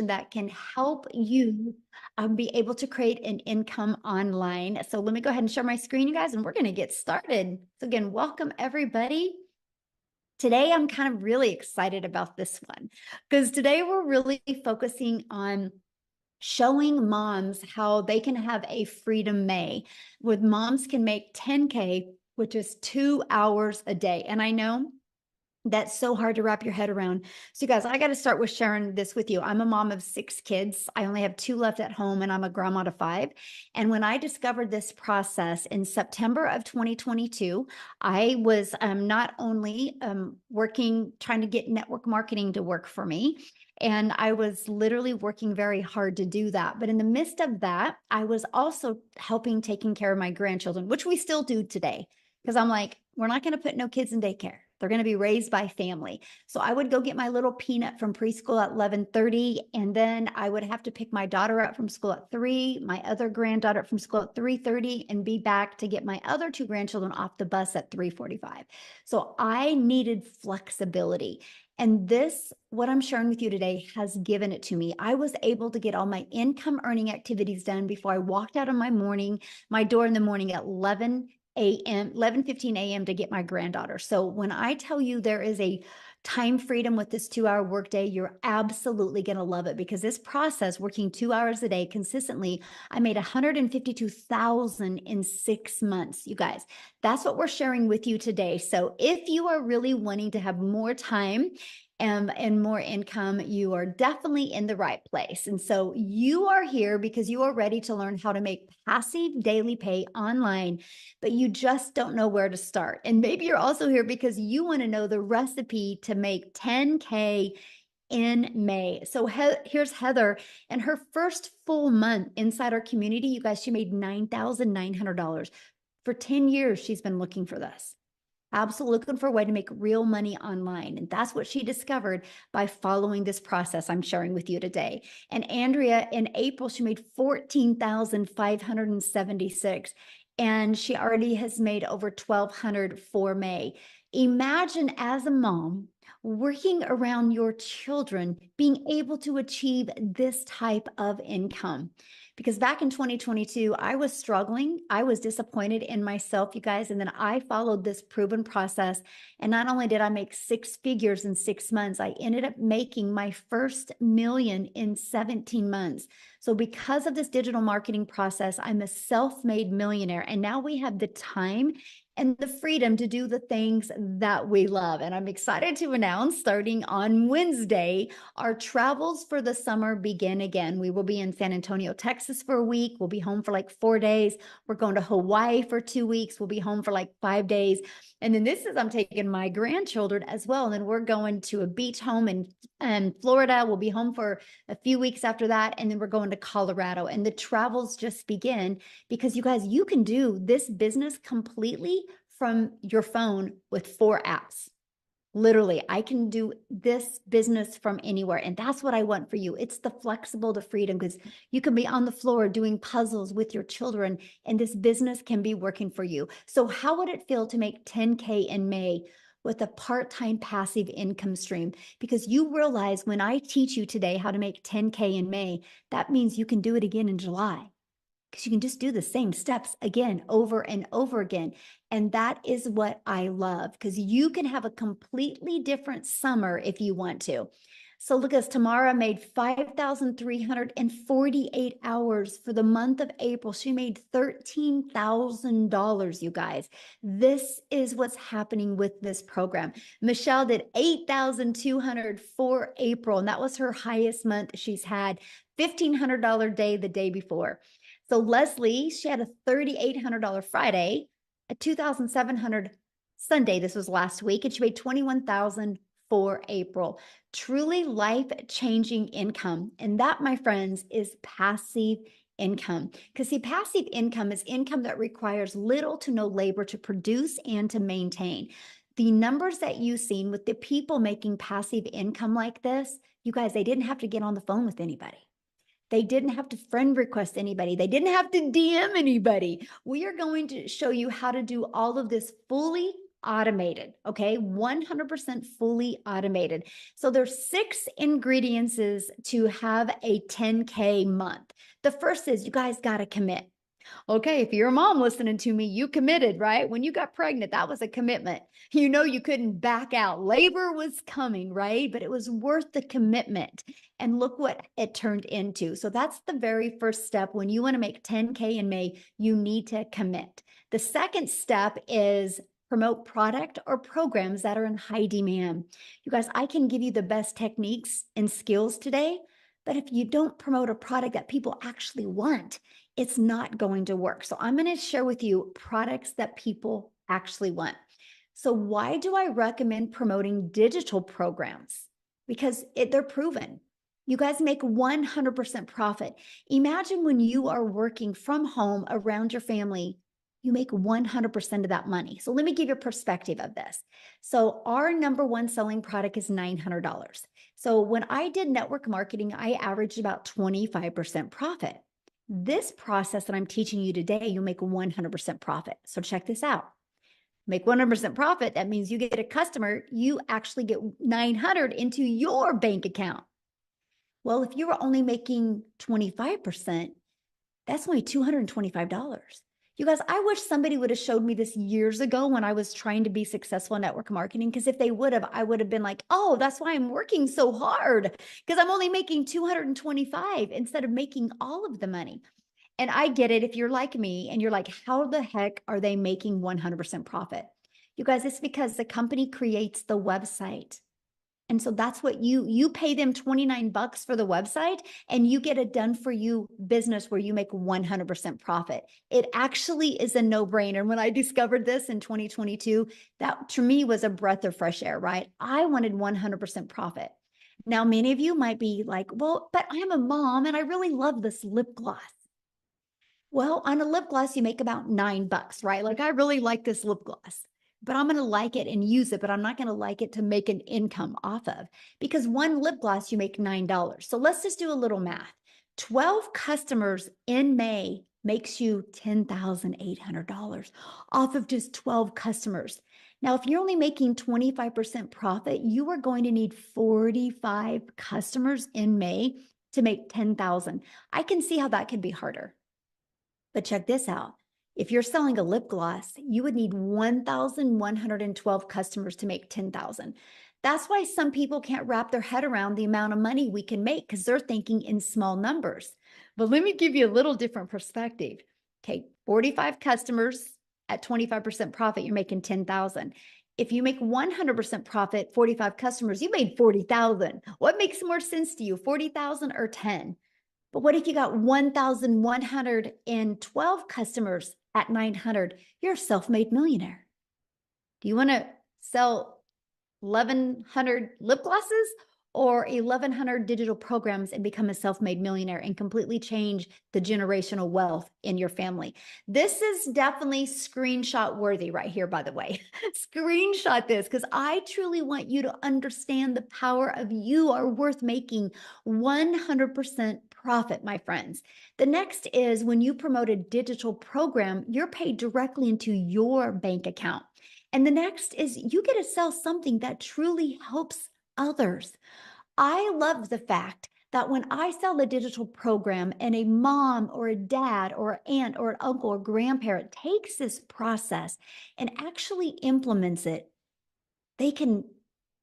that can help you be able to create an income online. So let me go ahead and share my screen, you guys, and we're going to get started. So again, welcome everybody. Today, I'm kind of really excited about this one because today we're really focusing on showing moms how they can have a Freedom May, where moms can make 10K, which is 2 hours a day. And I know that's so hard to wrap your head around. So, you guys, I got to start with sharing this with you. I'm a mom of 6 kids. I only have 2 left at home, and I'm a grandma to 5. And when I discovered this process in September of 2022, I was not only working, trying to get network marketing to work for me, and I was literally working very hard to do that. But in the midst of that, I was also helping taking care of my grandchildren, which we still do today. Because I'm like, we're not going to put no kids in daycare. They're going to be raised by family. So I would go get my little peanut from preschool at 11:30, and then I would have to pick my daughter up from school at 3, my other granddaughter from school at 3:30, and be back to get my other 2 grandchildren off the bus at 3:45. So I needed flexibility. And this, what I'm sharing with you today, has given it to me. I was able to get all my income earning activities done before I walked out of my door in the morning at 11:15 a.m. to get my granddaughter. So when I tell you there is a time freedom with this 2-hour workday, you're absolutely going to love it, because this process, working 2 hours a day consistently, I made 152,000 in 6 months. You guys, that's what we're sharing with you today. So if you are really wanting to have more time and more income, you are definitely in the right place. And so you are here because you are ready to learn how to make passive daily pay online, but you just don't know where to start. And maybe you're also here because you want to know the recipe to make 10K in May. So here's Heather, and her first full month inside our community, you guys, she made $9,900. For 10 years, she's been looking for this. Absolutely looking for a way to make real money online. And that's what she discovered by following this process I'm sharing with you today. And Andrea, in April, she made 14,576, and she already has made over 1,200 for May. Imagine, as a mom, working around your children, being able to achieve this type of income. Because back in 2022, I was struggling. I was disappointed in myself, you guys. And then I followed this proven process. And not only did I make 6 figures in 6 months, I ended up making my first million in 17 months. So because of this digital marketing process, I'm a self-made millionaire. And now we have the time and the freedom to do the things that we love. And I'm excited to announce, starting on Wednesday, our travels for the summer begin again. We will be in San Antonio, Texas for a week. We'll be home for like 4 days. We're going to Hawaii for 2 weeks. We'll be home for like 5 days. And then I'm taking my grandchildren as well. And then we're going to a beach home in Florida. We'll be home for a few weeks after that. And then we're going to Colorado. And the travels just begin, because you guys, you can do this business completely from your phone with 4 apps. Literally, I can do this business from anywhere. And that's what I want for you. It's the flexible, the freedom, because you can be on the floor doing puzzles with your children, and this business can be working for you. So how would it feel to make 10K in May with a part-time passive income stream? Because you realize, when I teach you today how to make 10K in May, that means you can do it again in July, because you can just do the same steps again, over and over again. And that is what I love, because you can have a completely different summer if you want to. So look, as Tamara made 5,348 hours for the month of April. She made $13,000, you guys. This is what's happening with this program. Michelle did 8,200 for April, and that was her highest month she's had. $1,500 day the day before. So Leslie, she had a $3,800 Friday, a $2,700 Sunday. This was last week, and she made $21,000 for April. Truly life-changing income. And that, my friends, is passive income. Because see, passive income is income that requires little to no labor to produce and to maintain. The numbers that you've seen with the people making passive income like this, you guys, they didn't have to get on the phone with anybody. They didn't have to friend request anybody. They didn't have to DM anybody. We are going to show you how to do all of this fully automated, okay? 100% fully automated. So there's 6 ingredients to have a 10K month. The first is you guys got to commit. Okay, if you're a mom listening to me, you committed, right? When you got pregnant, that was a commitment. You know, you couldn't back out. Labor was coming, right? But it was worth the commitment. And look what it turned into. So that's the very first step. When you want to make 10K in May, you need to commit. The second step is promote product or programs that are in high demand. You guys, I can give you the best techniques and skills today, but if you don't promote a product that people actually want, it's not going to work. So I'm going to share with you products that people actually want. So why do I recommend promoting digital programs? Because they're proven. You guys make 100% profit. Imagine when you are working from home around your family, you make 100% of that money. So let me give you a perspective of this. So our number one selling product is $900. So when I did network marketing, I averaged about 25% profit. This process that I'm teaching you today, you'll make 100% profit. So check this out. Make 100% profit. That means you get a customer, you actually get 900 into your bank account. Well, if you were only making 25%, that's only $225. You guys, I wish somebody would have showed me this years ago when I was trying to be successful in network marketing, because if they would have, I would have been like, oh, that's why I'm working so hard, because I'm only making 225 instead of making all of the money. And I get it if you're like me and you're like, how the heck are they making 100% profit? You guys, it's because the company creates the website. And so that's what you pay them 29 bucks for the website and you get a done for you business where you make 100% profit. It actually is a no-brainer. And when I discovered this in 2022, that to me was a breath of fresh air, right? I wanted 100% profit. Now, many of you might be like, well, but I'm a mom and I really love this lip gloss. Well, on a lip gloss, you make about 9 bucks, right? Like, I really like this lip gloss, but I'm going to like it and use it, but I'm not going to like it to make an income off of, because one lip gloss, you make $9. So let's just do a little math. 12 customers in May makes you $10,800 off of just 12 customers. Now, if you're only making 25% profit, you are going to need 45 customers in May to make 10,000. I can see how that could be harder. But check this out. If you're selling a lip gloss, you would need 1,112 customers to make 10,000. That's why some people can't wrap their head around the amount of money we can make, because they're thinking in small numbers. But let me give you a little different perspective. Okay, 45 customers at 25% profit, you're making 10,000. If you make 100% profit, 45 customers, you made 40,000. What makes more sense to you, 40,000 or 10? But what if you got 1,112 customers at 900? You're a self-made millionaire. Do you want to sell 1,100 lip glosses or 1,100 digital programs and become a self-made millionaire and completely change the generational wealth in your family? This is definitely screenshot worthy right here, by the way. Screenshot this, because I truly want you to understand the power of you are worth making 100% profit, my friends. The next is when you promote a digital program, you're paid directly into your bank account. And the next is you get to sell something that truly helps others. I love the fact that when I sell a digital program and a mom or a dad or an aunt or an uncle or grandparent takes this process and actually implements it, they can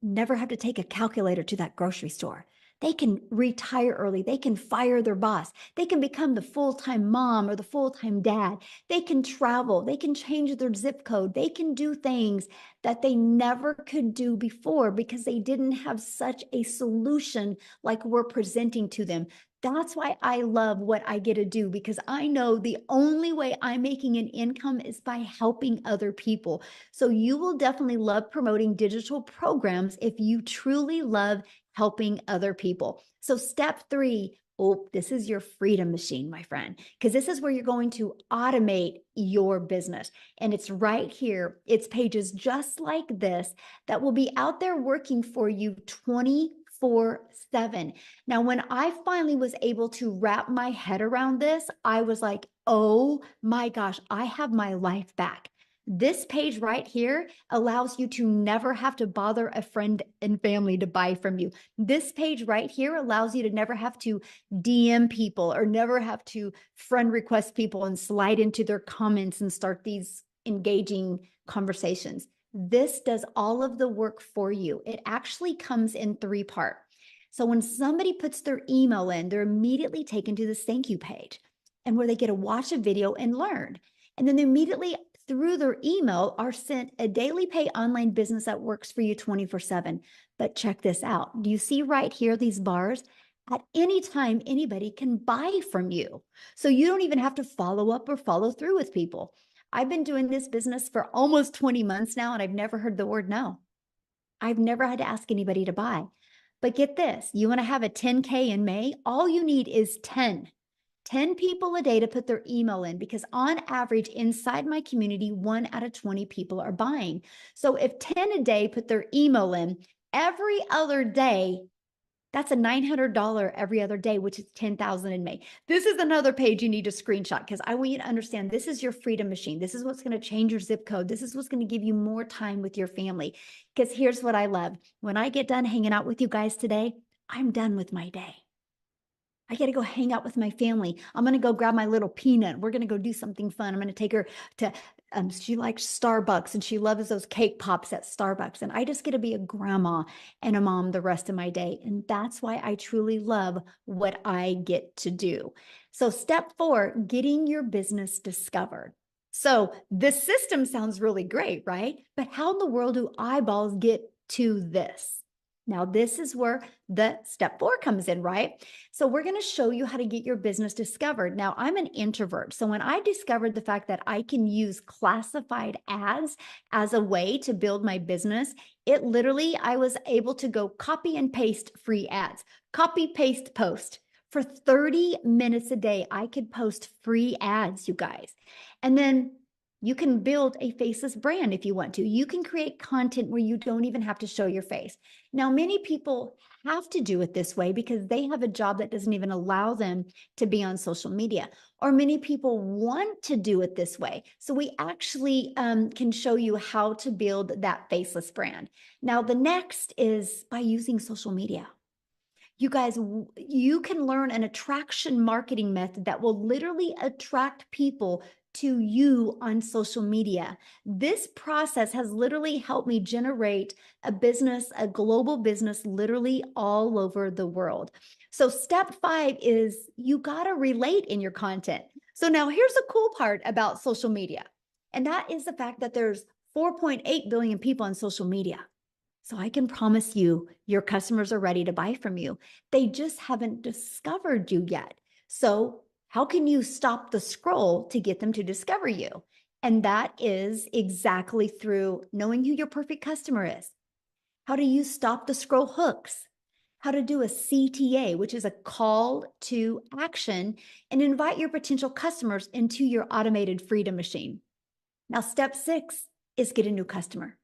never have to take a calculator to that grocery store. They can retire early. They can fire their boss. They can become the full-time mom or the full-time dad. They can travel. They can change their zip code. They can do things that they never could do before because they didn't have such a solution like we're presenting to them. That's why I love what I get to do, because I know the only way I'm making an income is by helping other people. So you will definitely love promoting digital programs if you truly love helping other people. So step 3, oh, this is your freedom machine, my friend, because this is where you're going to automate your business. And it's right here. It's pages just like this that will be out there working for you 24/7. Now, when I finally was able to wrap my head around this, I was like, oh my gosh, I have my life back. This page right here allows you to never have to bother a friend and family to buy from you. This page right here allows you to never have to DM people or never have to friend request people and slide into their comments and start these engaging conversations. This does all of the work for you. It actually comes in 3 parts. So when somebody puts their email in, they're immediately taken to this thank you page and where they get to watch a video and learn. And then they immediately through their email are sent a daily pay online business that works for you 24/7. But check this out. Do you see right here, these bars? At any time, anybody can buy from you. So you don't even have to follow up or follow through with people. I've been doing this business for almost 20 months now, and I've never heard the word no. I've never had to ask anybody to buy. But get this, you want to have a 10K in May? All you need is 10 people a day to put their email in, because on average inside my community, 1 out of 20 people are buying. So if 10 a day put their email in every other day, that's a $900 every other day, which is 10,000 in May. This is another page you need to screenshot because I want you to understand this is your freedom machine. This is what's going to change your zip code. This is what's going to give you more time with your family. Because here's what I love. When I get done hanging out with you guys today, I'm done with my day. I got to go hang out with my family. I'm going to go grab my little peanut. We're going to go do something fun. I'm going to take her to, she likes Starbucks and she loves those cake pops at Starbucks. And I just get to be a grandma and a mom the rest of my day. And that's why I truly love what I get to do. So step 4, getting your business discovered. So this system sounds really great, right? But how in the world do eyeballs get to this? Now, this is where the step 4 comes in, right? So we're going to show you how to get your business discovered. Now, I'm an introvert. So when I discovered the fact that I can use classified ads as a way to build my business, it literally, I was able to go copy and paste free ads, copy, paste, post. For 30 minutes a day, I could post free ads, you guys. And then you can build a faceless brand if you want to. You can create content where you don't even have to show your face. Now, many people have to do it this way because they have a job that doesn't even allow them to be on social media. Or many people want to do it this way. So we actually can show you how to build that faceless brand. Now, the next is by using social media. You guys, you can learn an attraction marketing method that will literally attract people to you on social media. This process has literally helped me generate a business, a global business, literally all over the world. So step 5 is you got to relate in your content. So now here's a cool part about social media. And that is the fact that there's 4.8 billion people on social media. So I can promise you, your customers are ready to buy from you. They just haven't discovered you yet. So how can you stop the scroll to get them to discover you? And that is exactly through knowing who your perfect customer is. How to use stop the scroll hooks. How to do a CTA, which is a call to action, and invite your potential customers into your automated freedom machine. Now, step 6 is get a new customer.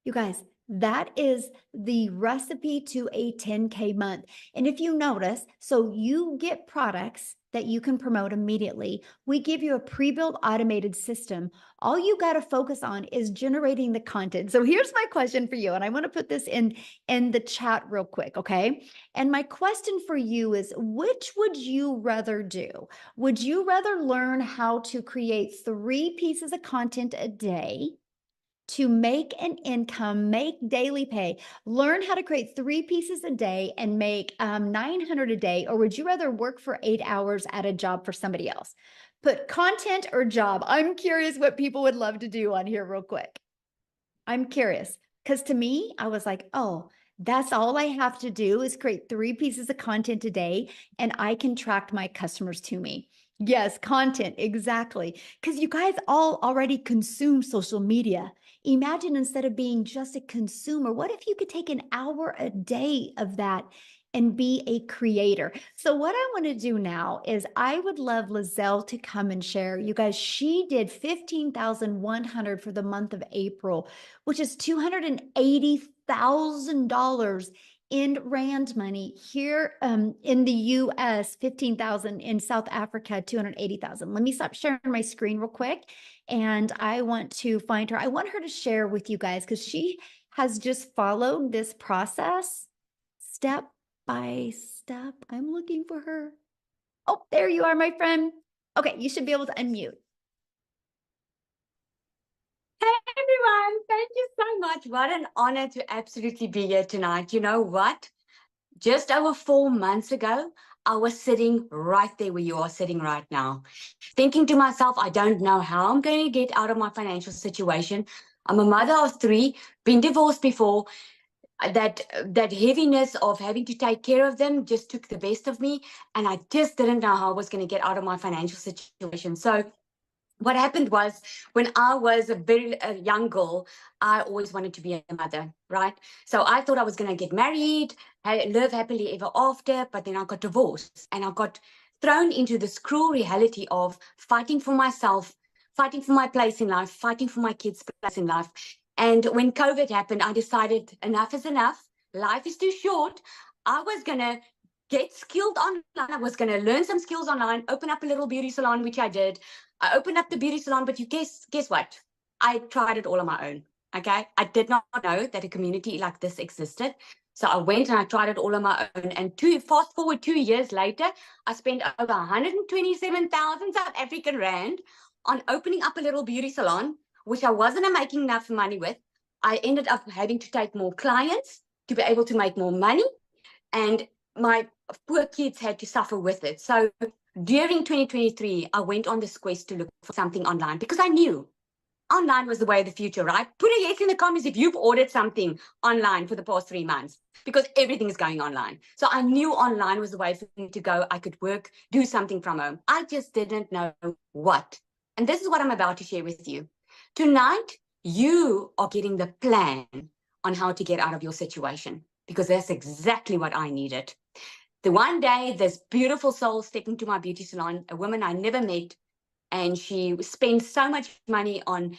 You guys, that is the recipe to a 10K month. And if you notice, so you get products that you can promote immediately. We give you a pre-built automated system. All you got to focus on is generating the content. So here's my question for you. And I want to put this in the chat real quick, okay? And my question for you is, which would you rather do? Would you rather learn how to create 3 pieces of content a day to make an income, make daily pay, learn how to create 3 pieces a day and make 900 a day? Or would you rather work for 8 hours at a job for somebody else? Put content or job. I'm curious what people would love to do on here real quick. I'm curious because to me, I was like, oh, that's all I have to do is create 3 pieces of content a day and I can track my customers to me. Yes, content, exactly. Because you guys all already consume social media. Imagine instead of being just a consumer, what if you could take an hour a day of that and be a creator? So what I want to do now is I would love Lizelle to come and share. You guys, she did 15,100 for the month of April, which is $280,000 in rand money. Here in the US, 15,000. In South Africa, 280,000. Let me stop sharing my screen real quick. And I want to find her. I want her to share with you guys because she has just followed this process step by step. I'm looking for her. Oh, there you are, my friend. Okay, you should be able to unmute. Everyone, thank you so much. What an honor to absolutely be here tonight. You know what? Just over 4 months ago, I was sitting right there where you are sitting right now, thinking to myself, I don't know how I'm going to get out of my financial situation. I'm a mother of 3, been divorced before. That heaviness of having to take care of them just took the best of me, and I just didn't know how I was going to get out of my financial situation. So what happened was, when I was a young girl, I always wanted to be a mother, right? So I thought I was going to get married, live happily ever after, but then I got divorced and I got thrown into this cruel reality of fighting for myself, fighting for my place in life, fighting for my kids' place in life. And when COVID happened, I decided enough is enough. Life is too short. I was going to get skilled online. I was going to learn some skills online, open up a little beauty salon, which I did. I opened up the beauty salon, but you guess what? I tried it all on my own. Okay. I did not know that a community like this existed. So I went and I tried it all on my own. And fast forward 2 years later, I spent over 127,000 South African Rand on opening up a little beauty salon, which I wasn't making enough money with. I ended up having to take more clients to be able to make more money. And my poor kids had to suffer with it. So during 2023, I went on this quest to look for something online because I knew online was the way of the future, right? Put a yes in the comments if you've ordered something online for the past 3 months, because everything is going online. So I knew online was the way for me to go. I could work, do something from home. I just didn't know what. And this is what I'm about to share with you. Tonight, you are getting the plan on how to get out of your situation, because that's exactly what I needed. The one day, this beautiful soul stepped into my beauty salon, a woman I never met, and she spends so much money on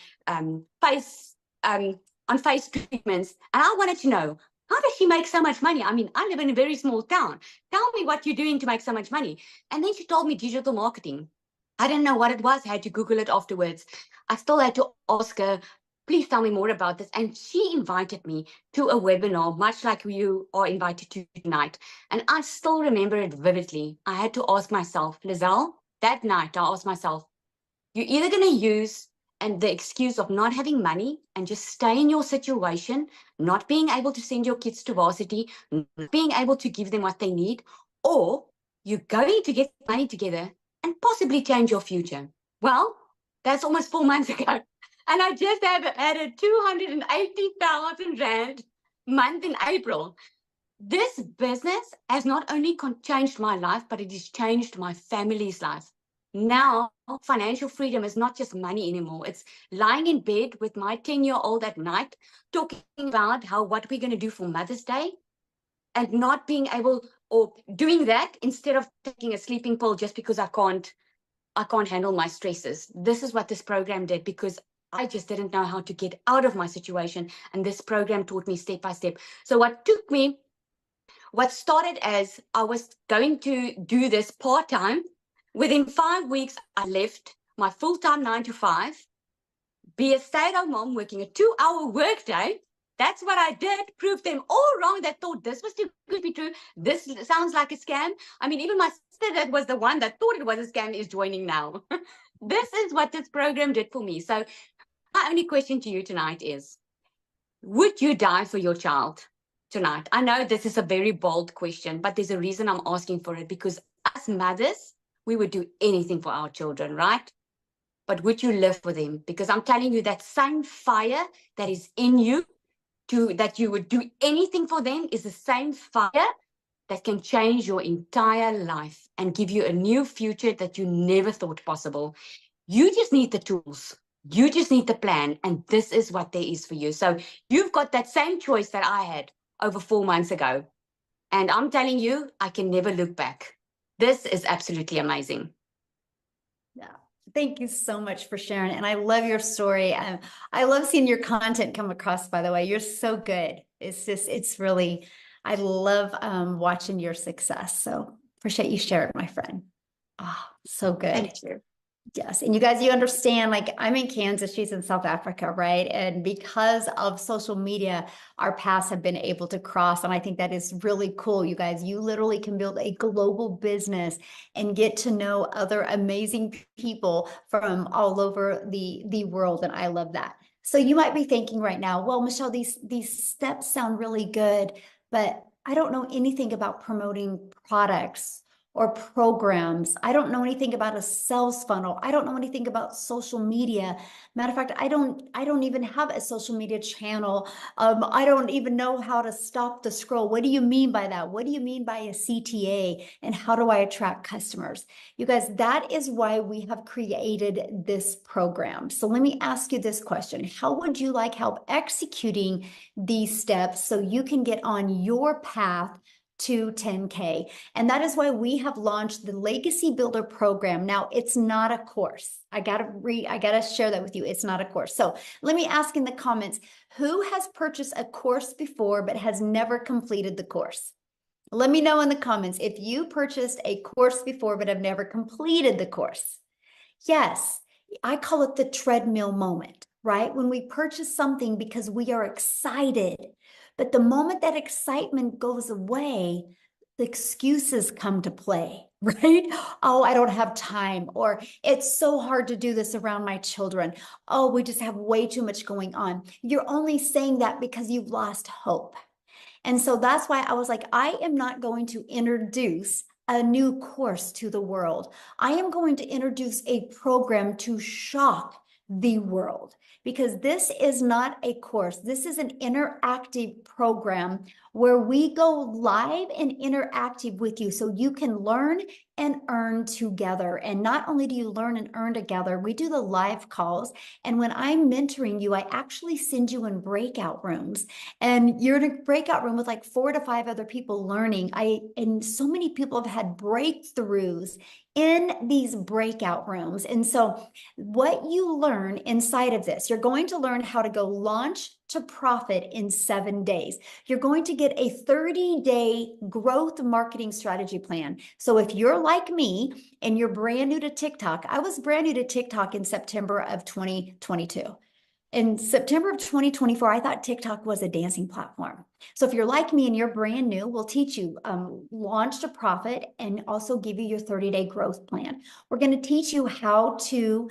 face treatments. And I wanted to know, how does she make so much money? I mean, I live in a very small town. Tell me what you're doing to make so much money. And then she told me digital marketing. I didn't know what it was. I had to Google it afterwards. I still had to ask her, please tell me more about this. And she invited me to a webinar, much like you are invited to tonight. And I still remember it vividly. I had to ask myself, Lizelle, that night, I asked myself, you're either going to use and the excuse of not having money and just stay in your situation, not being able to send your kids to varsity, not being able to give them what they need, or you're going to get money together and possibly change your future. Well, that's almost 4 months ago. And I just have had a 280,000 Rand month in April. This business has not only changed my life, but it has changed my family's life. Now, financial freedom is not just money anymore. It's lying in bed with my 10-year-old at night, talking about what we're going to do for Mother's Day, and not being able, or doing that instead of taking a sleeping pill just because I can't handle my stresses. This is what this program did, because I just didn't know how to get out of my situation. And this program taught me step by step. So what started as I was going to do this part-time, within 5 weeks, I left my full-time 9 to 5, be a stay-at-home mom working a 2-hour workday. That's what I did. Proved them all wrong that thought this was too good to be true. This sounds like a scam. I mean, even my sister, that was the one that thought it was a scam, is joining now. This is what this program did for me. So my only question to you tonight is, would you die for your child tonight? I know this is a very bold question, but there's a reason I'm asking for it, because as mothers, we would do anything for our children, right? But would you live for them? Because I'm telling you, that same fire that is in you, that you would do anything for them, is the same fire that can change your entire life and give you a new future that you never thought possible. You just need the tools. You just need the plan. And this is what there is for you. So you've got that same choice that I had over 4 months ago. And I'm telling you, I can never look back. This is absolutely amazing. Yeah. Thank you so much for sharing. And I love your story. I love seeing your content come across, by the way. You're so good. It's really, I love watching your success. So appreciate you sharing, my friend. Oh, so good. Thank you. Yes. And you guys, you understand, like I'm in Kansas, she's in South Africa, right? And because of social media, our paths have been able to cross. And I think that is really cool, you guys. You literally can build a global business and get to know other amazing people from all over the world. And I love that. So you might be thinking right now, well, Michelle, these steps sound really good, but I don't know anything about promoting products or programs. I don't know anything about a sales funnel. I don't know anything about social media. Matter of fact, I don't even have a social media channel. I don't even know how to stop the scroll. What do you mean by that? What do you mean by a CTA? And how do I attract customers? You guys, that is why we have created this program. So let me ask you this question. How would you like help executing these steps so you can get on your path to 10K? And that is why we have launched the Legacy Builder program. Now, it's not a course. I gotta share that with you. It's not a course. So let me ask in the comments, who has purchased a course before but has never completed the course? Let me know in the comments if you purchased a course before but have never completed the course. Yes, I call it the treadmill moment, right? When we purchase something because we are excited, but the moment that excitement goes away, the excuses come to play, right? Oh, I don't have time, or it's so hard to do this around my children. Oh, we just have way too much going on. You're only saying that because you've lost hope. And so that's why I was like, I am not going to introduce a new course to the world. I am going to introduce a program to shock the world, because this is not a course. This is an interactive program where we go live and interactive with you so you can learn and earn together. And not only do you learn and earn together, we do the live calls. And when I'm mentoring you, I actually send you in breakout rooms, and you're in a breakout room with like 4 to 5 other people learning. And so many people have had breakthroughs in these breakout rooms. And so what you learn inside of this, you're going to learn how to go launch to profit in 7 days. You're going to get a 30-day growth marketing strategy plan. So if you're like me and you're brand new to TikTok, I was brand new to TikTok in September of 2022. In September of 2024, I thought TikTok was a dancing platform. So if you're like me and you're brand new, we'll teach you launch to profit and also give you your 30-day growth plan. We're going to teach you how to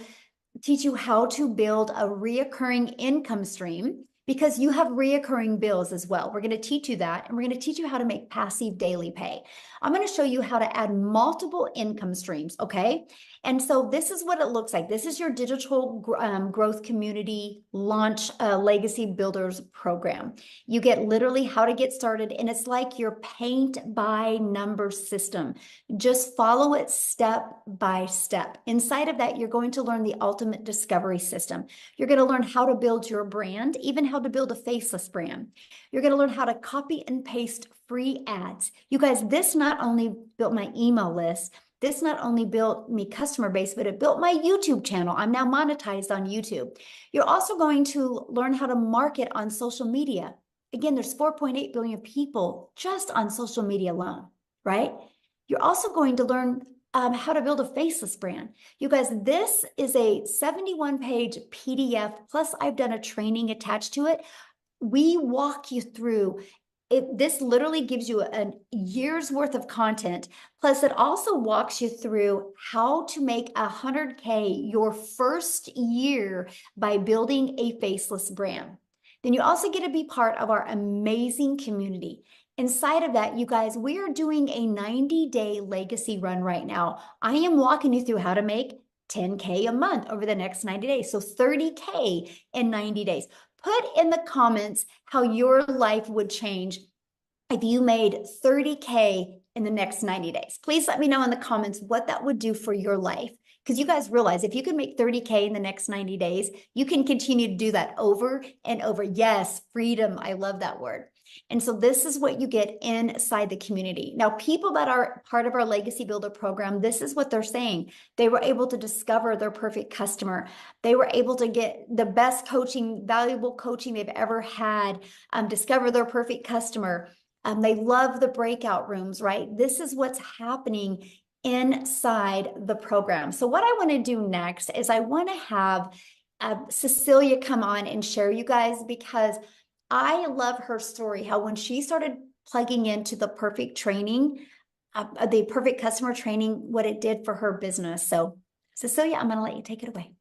build a reoccurring income stream, because you have reoccurring bills as well. We're going to teach you that, and we're going to teach you how to make passive daily pay. I'm going to show you how to add multiple income streams, okay? And so this is what it looks like. This is your digital growth community launch legacy builders program. You get literally how to get started, and it's like your paint by number system. Just follow it step by step. Inside of that, you're going to learn the ultimate discovery system. You're going to learn how to build your brand, even how to build a faceless brand. You're going to learn how to copy and paste free ads. You guys, this not only built my email list, this not only built me customer base, but it built my YouTube channel. I'm now monetized on YouTube. You're also going to learn how to market on social media. Again, there's 4.8 billion people just on social media alone, right? You're also going to learn how to build a faceless brand. You guys, this is a 71-page PDF, plus I've done a training attached to it. We walk you through it. This literally gives you a year's worth of content. Plus, it also walks you through how to make 100K your first year by building a faceless brand. Then you also get to be part of our amazing community. Inside of that, you guys, we are doing a 90-day legacy run right now. I am walking you through how to make 10K a month over the next 90 days. So 30K in 90 days. Put in the comments how your life would change if you made 30K in the next 90 days. Please let me know in the comments what that would do for your life. Because you guys realize if you can make 30K in the next 90 days, you can continue to do that over and over. Yes, freedom. I love that word. And so this is what you get inside the community. Now, people that are part of our Legacy Builder program, this is what they're saying. They were able to discover their perfect customer. They were able to get the best coaching, valuable coaching they've ever had, discover their perfect customer. They love the breakout rooms, right? This is what's happening inside the program. So what I want to do next is I want to have Cecilia come on and share you guys, because I love her story, how when she started plugging into the perfect training, the perfect customer training, what it did for her business. So Cecilia, I'm going to let you take it away.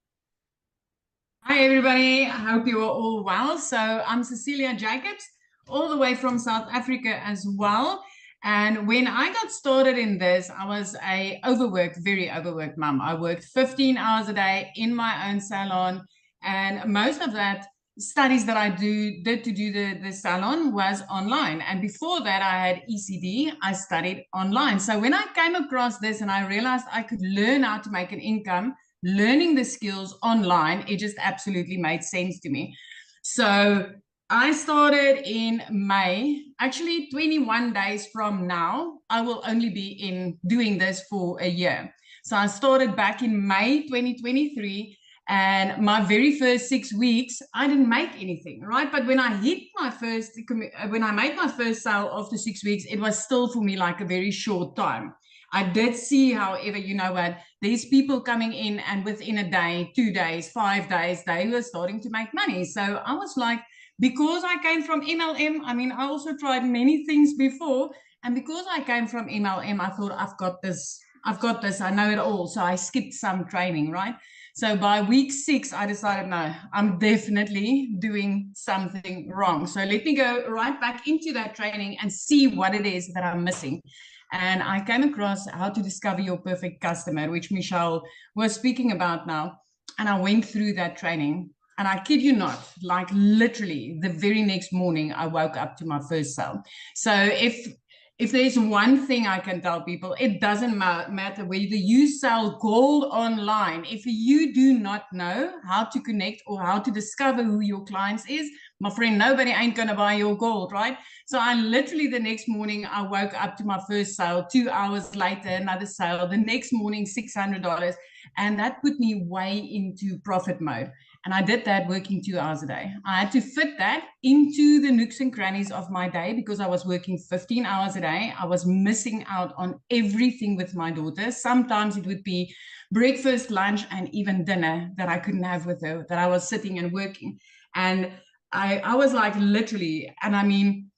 Hi, everybody. I hope you are all well. So I'm Cecilia Jacobs, all the way from South Africa as well. And when I got started in this, I was a overworked, very overworked mom. I worked 15 hours a day in my own salon. And most of that studies that I did to do the salon was online. And before that, I had ECD. I studied online. So when I came across this and I realized I could learn how to make an income, learning the skills online, it just absolutely made sense to me. So I started in May. Actually, 21 days from now, I will only be in doing this for a year. So I started back in May 2023. And my very first 6 weeks, I didn't make anything, right? But when I made my first sale after 6 weeks, it was still for me like a very short time. I did see, however, you know what, these people coming in and within a day, 2 days, 5 days, they were starting to make money. So I was like, because I came from MLM, I mean, I also tried many things before. And because I came from MLM, I thought, I've got this, I know it all. So I skipped some training, right? So by week 6, I decided, no, I'm definitely doing something wrong. So let me go right back into that training and see what it is that I'm missing. And I came across how to discover your perfect customer, which Michelle was speaking about now. And I went through that training. And I kid you not, like literally the very next morning, I woke up to my first sale. So if there's one thing I can tell people, it doesn't matter whether you sell gold online. If you do not know how to connect or how to discover who your clients is, my friend, nobody ain't going to buy your gold, right? So I literally the next morning, I woke up to my first sale. 2 hours later, another sale. The next morning, $600. And that put me way into profit mode. And I did that working 2 hours a day. I had to fit that into the nooks and crannies of my day because I was working 15 hours a day. I was missing out on everything with my daughter. Sometimes it would be breakfast, lunch, and even dinner that I couldn't have with her, that I was sitting and working. And I was like literally, and I mean,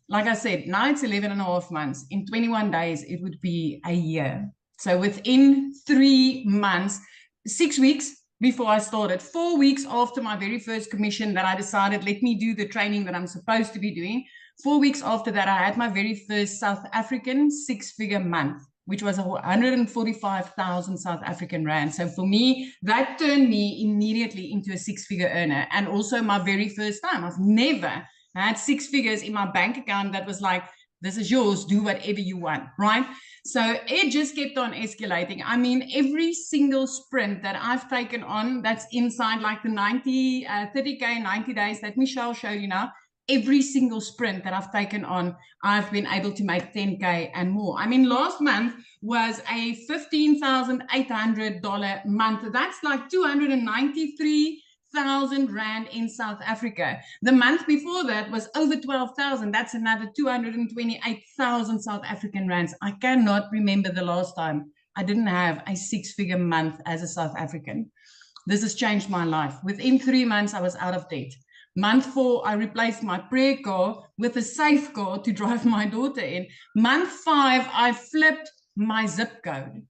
like I said, now it's 11 and a half months. In 21 days, it would be a year. So within 3 months, 6 weeks before I started, 4 weeks after my very first commission that I decided, let me do the training that I'm supposed to be doing. 4 weeks after that, I had my very first South African 6-figure month, which was 145,000 South African rand. So for me, that turned me immediately into a 6-figure earner. And also my very first time. I've never had 6 figures in my bank account that was like, this is yours, do whatever you want, right? So it just kept on escalating. I mean, every single sprint that I've taken on that's inside like the 30K, 90 days that Michelle showed you now, every single sprint that I've taken on, I've been able to make 10K and more. I mean, last month was a $15,800 month. That's like 293,000 rand in South Africa. The month before that was over 12,000. That's another 228,000 South African rands. I cannot remember the last time I didn't have a 6-figure month as a South African. This has changed my life. Within 3 months, I was out of debt. Month 4, I replaced my prayer car with a safe car to drive my daughter in. Month 5, I flipped my zip code.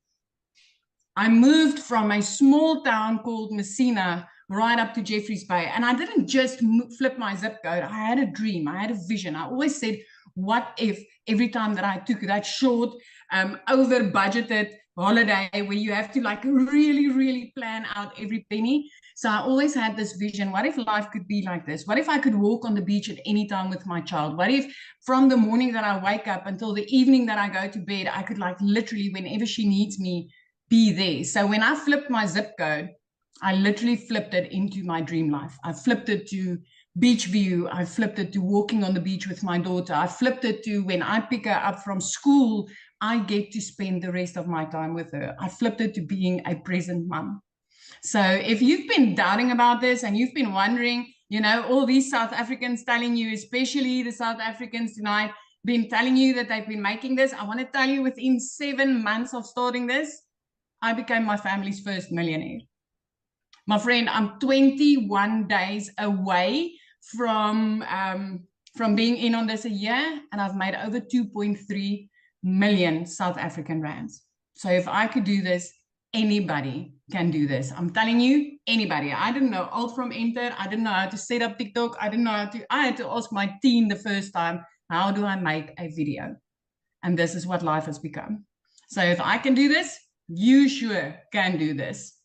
I moved from a small town called Messina right up to Jeffreys Bay. And I didn't just flip my zip code. I had a dream. I had a vision. I always said, what if every time that I took that short, over budgeted holiday where you have to like really, really plan out every penny. So I always had this vision. What if life could be like this? What if I could walk on the beach at any time with my child? What if from the morning that I wake up until the evening that I go to bed, I could like literally whenever she needs me, be there. So when I flipped my zip code, I literally flipped it into my dream life. I flipped it to beach view. I flipped it to walking on the beach with my daughter. I flipped it to when I pick her up from school, I get to spend the rest of my time with her. I flipped it to being a present mom. So if you've been doubting about this and you've been wondering, you know, all these South Africans telling you, especially the South Africans tonight, been telling you that they've been making this. I want to tell you, within 7 months of starting this, I became my family's first millionaire. My friend, I'm 21 days away from being in on this a year, and I've made over 2.3 million South African rands. So if I could do this, anybody can do this. I'm telling you, anybody. I didn't know alt from enter. I didn't know how to set up TikTok. I had to ask my team the first time, how do I make a video? And this is what life has become. So if I can do this, you sure can do this.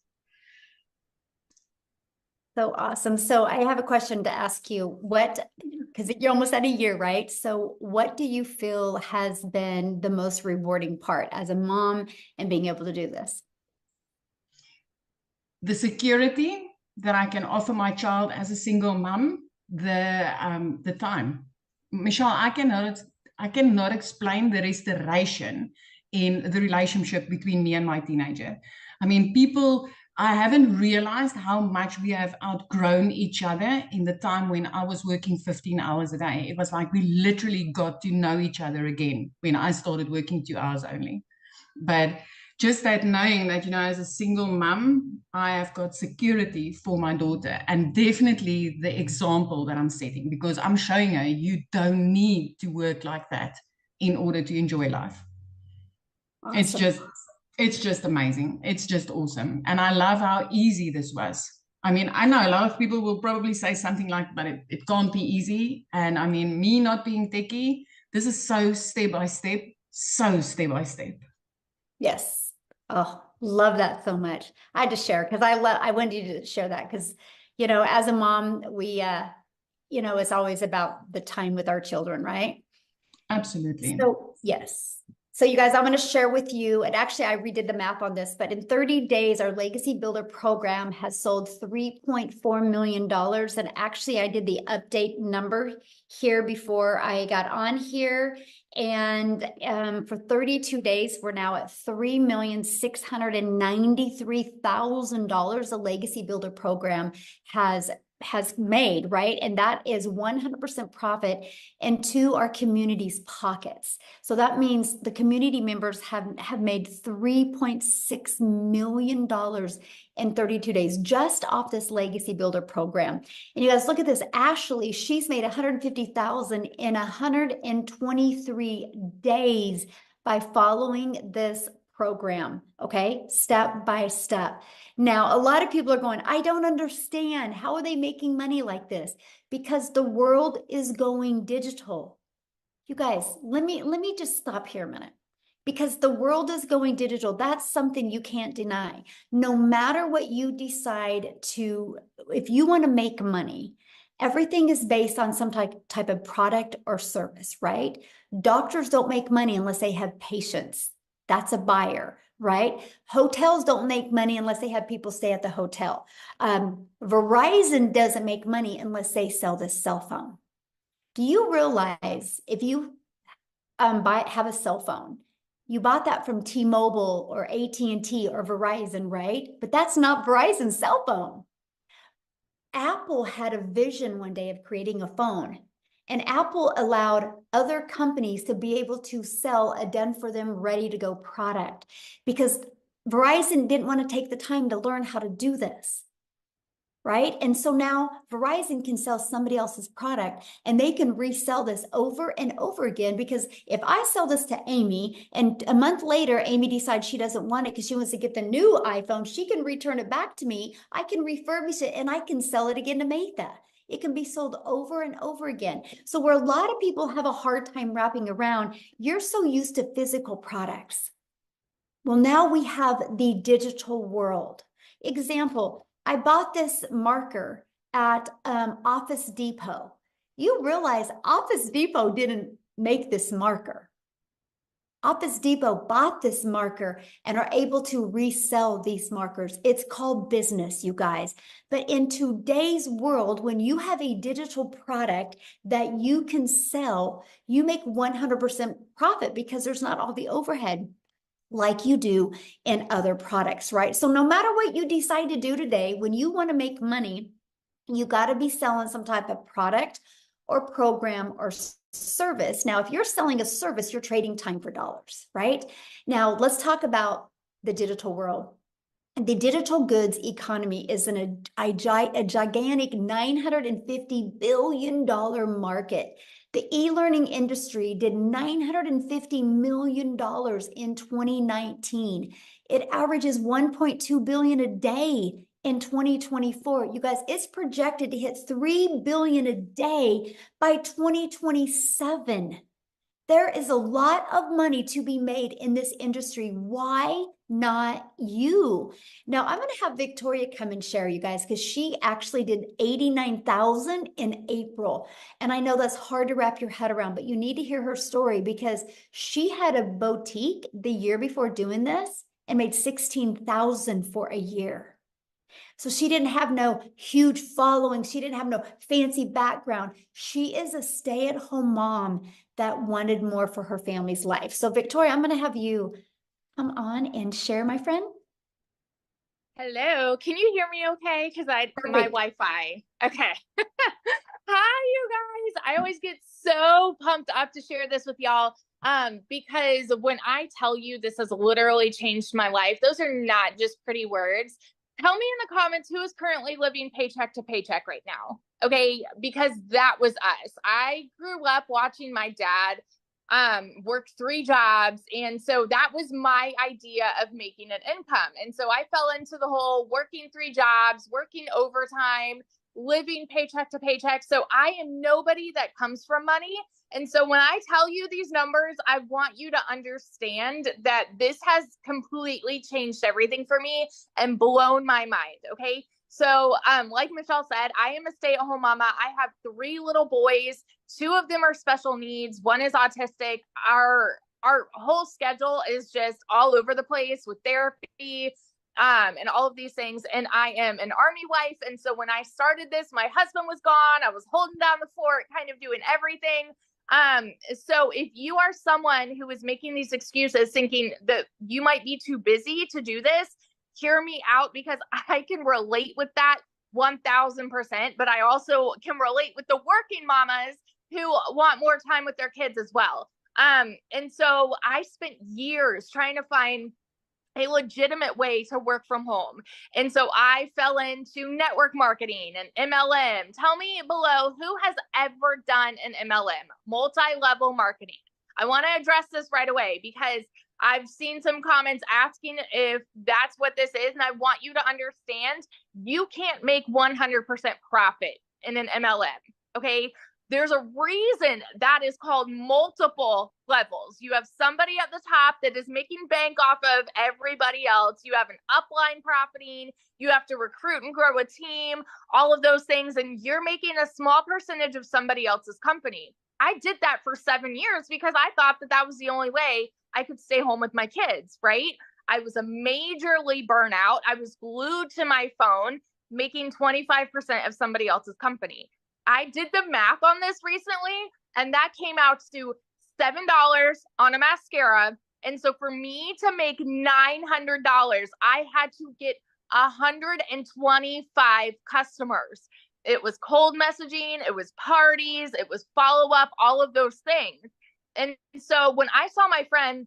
So awesome. So I have a question to ask you. Because you're almost at a year, right? So what do you feel has been the most rewarding part as a mom and being able to do this? The security that I can offer my child as a single mom, the time. Michelle, I cannot explain the restoration in the relationship between me and my teenager. I mean, I haven't realized how much we have outgrown each other in the time when I was working 15 hours a day. It was like we literally got to know each other again when I started working 2 hours only. But just that knowing that, as a single mom, I have got security for my daughter, and definitely the example that I'm setting, because I'm showing her you don't need to work like that in order to enjoy life. Awesome. It's just amazing. It's just awesome. And I love how easy this was. I mean, I know a lot of people will probably say something like, but it can't be easy. And I mean, me not being techie, this is so step by step. Yes. Oh, love that so much. I had to share because I wanted you to share that because, as a mom, we, it's always about the time with our children, right? Absolutely. So, yes. So you guys, I'm going to share with you, and actually I redid the math on this, but in 30 days, our Legacy Builder program has sold $3.4 million. And actually I did the update number here before I got on here. And for 32 days, we're now at $3,693,000 the Legacy Builder program has made, right? And that is 100% profit into our community's pockets. So that means the community members have made $3.6 million in 32 days just off this Legacy Builder program. And you guys look at this, Ashley, she's made $150,000 in 123 days by following this program, okay? Step by step. Now, a lot of people are going, I don't understand. How are they making money like this? Because the world is going digital. You guys, let me just stop here a minute. Because the world is going digital. That's something you can't deny. No matter what you decide to, if you want to make money, everything is based on some type of product or service, right? Doctors don't make money unless they have patients. That's a buyer, right? Hotels don't make money unless they have people stay at the hotel. Verizon doesn't make money unless they sell this cell phone. Do you realize if you have a cell phone, you bought that from T-Mobile or AT&T or Verizon, right? But that's not Verizon's cell phone. Apple had a vision one day of creating a phone. And Apple allowed other companies to be able to sell a done-for-them, ready-to-go product because Verizon didn't want to take the time to learn how to do this, right? And so now Verizon can sell somebody else's product and they can resell this over and over again because if I sell this to Amy and a month later, Amy decides she doesn't want it because she wants to get the new iPhone, she can return it back to me. I can refurbish it and I can sell it again to Maytha. It can be sold over and over again. So where a lot of people have a hard time wrapping around, you're so used to physical products. Well, now we have the digital world. Example, I bought this marker at Office Depot. You realize Office Depot didn't make this marker. Office Depot bought this marker and are able to resell these markers. It's called business, you guys. But in today's world, when you have a digital product that you can sell, you make 100% profit because there's not all the overhead like you do in other products, right? So no matter what you decide to do today, when you want to make money, you got to be selling some type of product or program or service. Now, if you're selling a service, you're trading time for dollars, right? Now, let's talk about the digital world. The digital goods economy is a gigantic $950 billion market. The e-learning industry did $950 million in 2019. It averages $1.2 billion a day in 2024. You guys, it's projected to hit $3 billion a day by 2027. There is a lot of money to be made in this industry. Why not you? Now, I'm going to have Victoria come and share, you guys, because she actually did 89,000 in April. And I know that's hard to wrap your head around, but you need to hear her story because she had a boutique the year before doing this and made 16,000 for a year. So she didn't have no huge following. She didn't have no fancy background. She is a stay-at-home mom that wanted more for her family's life. So Victoria, I'm going to have you come on and share, my friend. Hello, can you hear me okay? Because my Wi-Fi. Okay. Hi, you guys. I always get so pumped up to share this with y'all. Because when I tell you this has literally changed my life, those are not just pretty words. Tell me in the comments who is currently living paycheck to paycheck right now. Okay, because that was us. I grew up watching my dad work 3 jobs. And so that was my idea of making an income. And so I fell into the whole working 3 jobs, working overtime, living paycheck to paycheck. So I am nobody that comes from money. And so when I tell you these numbers, I want you to understand that this has completely changed everything for me and blown my mind. Okay. So, like Michelle said, I am a stay-at-home mama. I have 3 little boys. 2 of them are special needs. 1 is autistic. Our whole schedule is just all over the place with therapy, and all of these things. And I am an Army wife. And so when I started this, my husband was gone. I was holding down the fort, kind of doing everything. So if you are someone who is making these excuses, thinking that you might be too busy to do this, hear me out, because I can relate with that 1000%, but I also can relate with the working mamas who want more time with their kids as well. And so I spent years trying to find a legitimate way to work from home. And so I fell into network marketing and MLM. Tell me below who has ever done an MLM, multi-level marketing. I want to address this right away because I've seen some comments asking if that's what this is. And I want you to understand you can't make 100% profit in an MLM. Okay. There's a reason that is called multiple levels. You have somebody at the top that is making bank off of everybody else. You have an upline profiting. You have to recruit and grow a team, all of those things. And you're making a small percentage of somebody else's company. I did that for 7 years because I thought that that was the only way I could stay home with my kids, right? I was a majorly burnout. I was glued to my phone, making 25% of somebody else's company. I did the math on this recently, and that came out to $7 on a mascara. And so for me to make $900, I had to get 125 customers. It was cold messaging, it was parties, it was follow-up, all of those things. And so when I saw my friend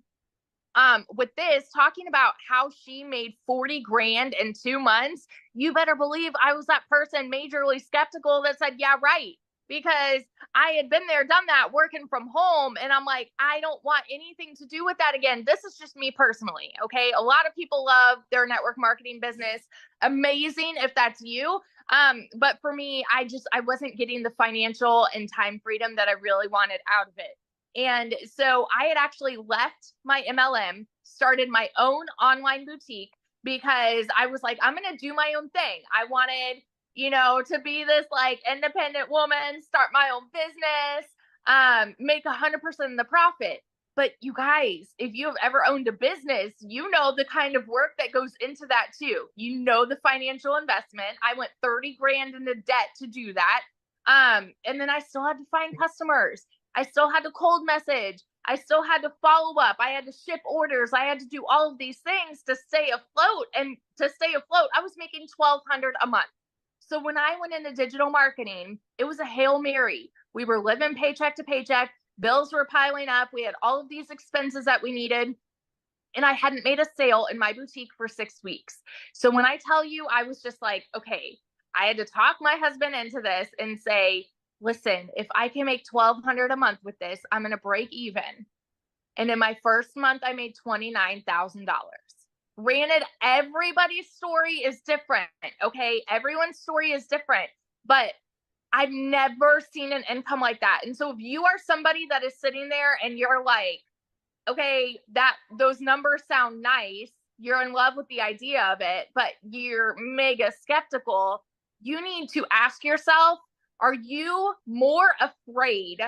with this talking about how she made 40 grand in 2 months, you better believe I was that person majorly skeptical that said, yeah, right. Because I had been there, done that, working from home. And I'm like, I don't want anything to do with that again. This is just me personally. Okay. A lot of people love their network marketing business. Amazing if that's you. But for me, I wasn't getting the financial and time freedom that I really wanted out of it. And so I had actually left my MLM, started my own online boutique because I was like, I'm going to do my own thing. I wanted, to be this like independent woman, start my own business, make 100% of the profit. But you guys, if you have ever owned a business, you know the kind of work that goes into that too. You know the financial investment. I went 30 grand into debt to do that. And then I still had to find customers. I still had to cold message. I still had to follow up. I had to ship orders. I had to do all of these things to stay afloat. And to stay afloat, I was making $1,200 a month. So when I went into digital marketing, it was a Hail Mary. We were living paycheck to paycheck. Bills were piling up. We had all of these expenses that we needed. And I hadn't made a sale in my boutique for 6 weeks. So when I tell you, I was just like, okay, I had to talk my husband into this and say, listen, if I can make $1,200 a month with this, I'm going to break even. And in my first month, I made $29,000. Granted, everybody's story is different. Okay. Everyone's story is different, but I've never seen an income like that. And so if you are somebody that is sitting there and you're like, okay, those numbers sound nice, you're in love with the idea of it, but you're mega skeptical, you need to ask yourself, are you more afraid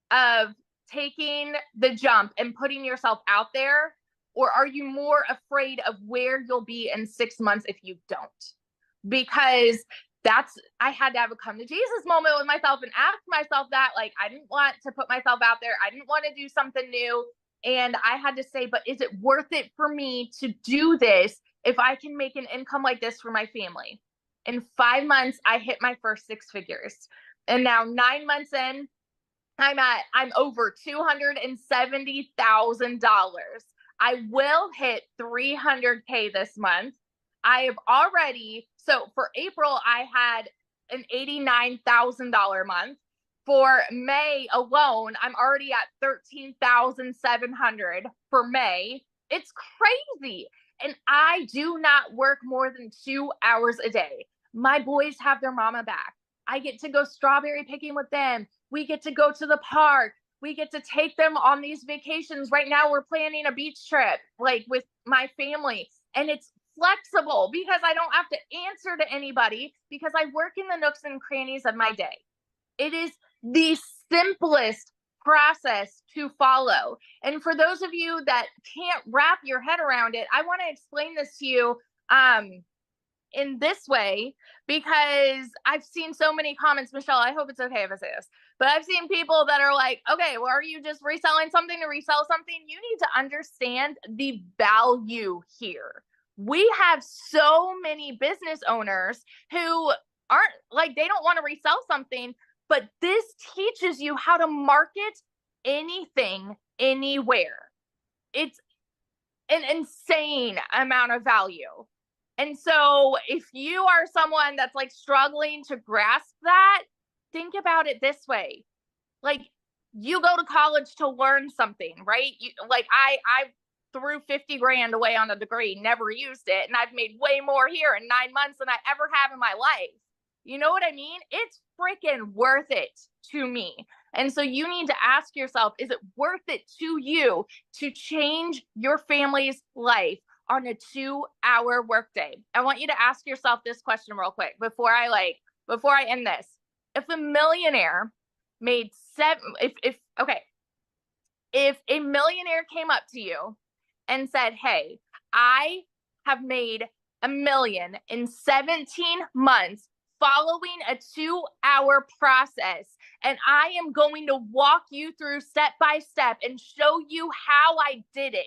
of taking the jump and putting yourself out there? Or are you more afraid of where you'll be in 6 months if you don't? Because I had to have a come to Jesus moment with myself and ask myself that, like, I didn't want to put myself out there. I didn't want to do something new. And I had to say, but is it worth it for me to do this if I can make an income like this for my family? In 5 months, I hit my first 6 figures. And now 9 months in, I'm over $270,000. I will hit 300K this month. I have already, so for April, I had an $89,000 month. For May alone, I'm already at 13,700 for May. It's crazy. And I do not work more than 2 hours a day. My boys have their mama back. I get to go strawberry picking with them. We get to go to the park. We get to take them on these vacations. Right now, we're planning a beach trip, like with my family. And it's flexible because I don't have to answer to anybody because I work in the nooks and crannies of my day. It is the simplest process to follow. And for those of you that can't wrap your head around it, I want to explain this to you in this way, because I've seen so many comments. Michelle, I hope it's okay if I say this, but I've seen people that are like, okay, well, are you just reselling something to resell something? You need to understand the value here. We have so many business owners who aren't like, they don't want to resell something, but this teaches you how to market anything, anywhere. It's an insane amount of value. And so if you are someone that's like struggling to grasp that, think about it this way. Like, you go to college to learn something, right? I threw 50 grand away on a degree, never used it. And I've made way more here in 9 months than I ever have in my life. You know what I mean? It's freaking worth it to me. And so you need to ask yourself, is it worth it to you to change your family's life on a 2-hour workday? I want you to ask yourself this question real quick before I end this. If a millionaire made if a millionaire came up to you and said, hey, I have made $1 million in 17 months following a 2-hour process, and I am going to walk you through step by step and show you how I did it,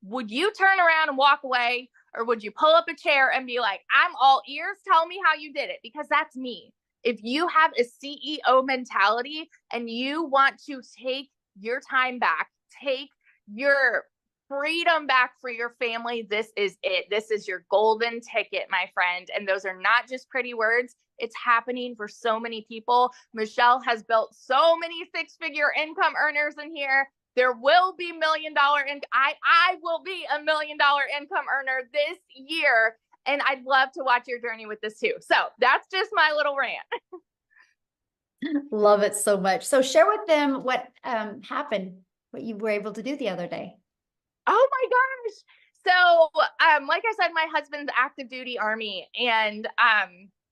would you turn around and walk away, or would you pull up a chair and be like, I'm all ears, tell me how you did it? Because that's me. If you have a CEO mentality and you want to take your time back, take your freedom back for your family, this is it. This is your golden ticket, my friend. And those are not just pretty words. It's happening for so many people. Michelle has built so many 6-figure income earners in here. There will be $1 million, and I will be $1 million income earner this year. And I'd love to watch your journey with this too. So that's just my little rant. Love it so much. So share with them what happened, what you were able to do the other day. Oh my gosh. So, like I said, my husband's active duty Army, and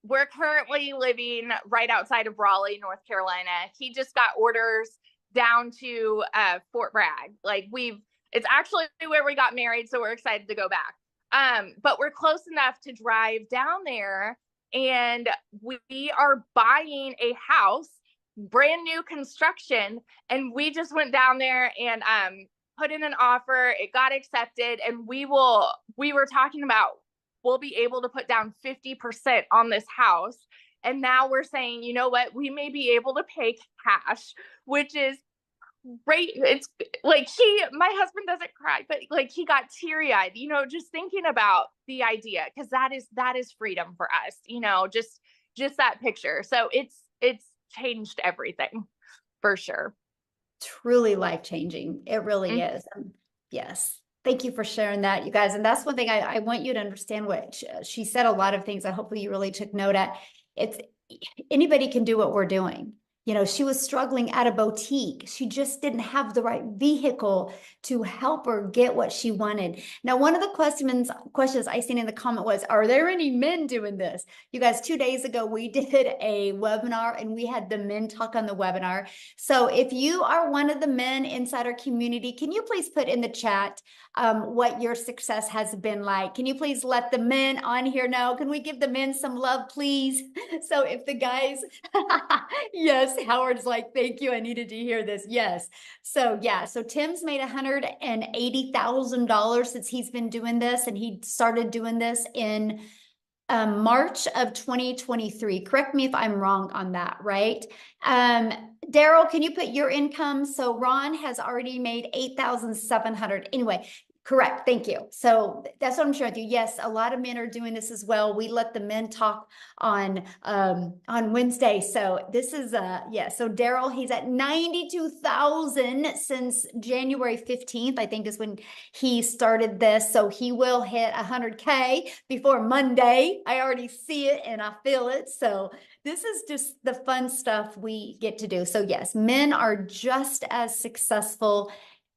we're currently living right outside of Raleigh, North Carolina. He just got orders down to Fort Bragg. It's actually where we got married, so we're excited to go back. But we're close enough to drive down there, and we are buying a house, brand new construction, and we just went down there and put in an offer. It got accepted, and we were talking about we'll be able to put down 50% on this house. And now we're saying, you know what, we may be able to pay cash, which is great. It's like my husband doesn't cry, but like he got teary-eyed, you know, just thinking about the idea, because that is freedom for us, you know, just that picture. So it's changed everything for sure. Truly life-changing. It really is. Yes. Thank you for sharing that, you guys. And that's one thing I want you to understand. What she said, a lot of things I hopefully you really took note at. It's anybody can do what we're doing. You know, she was struggling at a boutique. She just didn't have the right vehicle to help her get what she wanted. Now, one of the questions I seen in the comment was, are there any men doing this? You guys, 2 days ago, we did a webinar and we had the men talk on the webinar. So if you are one of the men inside our community, can you please put in the chat what your success has been like? Can you please let the men on here know? Can we give the men some love, please? So if the guys, yes, Howard's like, thank you. I needed to hear this. Yes. So yeah, so Tim's made $180,000 since he's been doing this, and he started doing this in March of 2023. Correct me if I'm wrong on that, right? Daryl, can you put your income? So Ron has already made 8,700. Anyway, correct. Thank you. So that's what I'm sharing with you. Yes, a lot of men are doing this as well. We let the men talk on Wednesday. So this is yeah. So Daryl, he's at 92,000 since January 15th, I think is when he started this. So he will hit 100K before Monday. I already see it and I feel it. So this is just the fun stuff we get to do. So yes, men are just as successful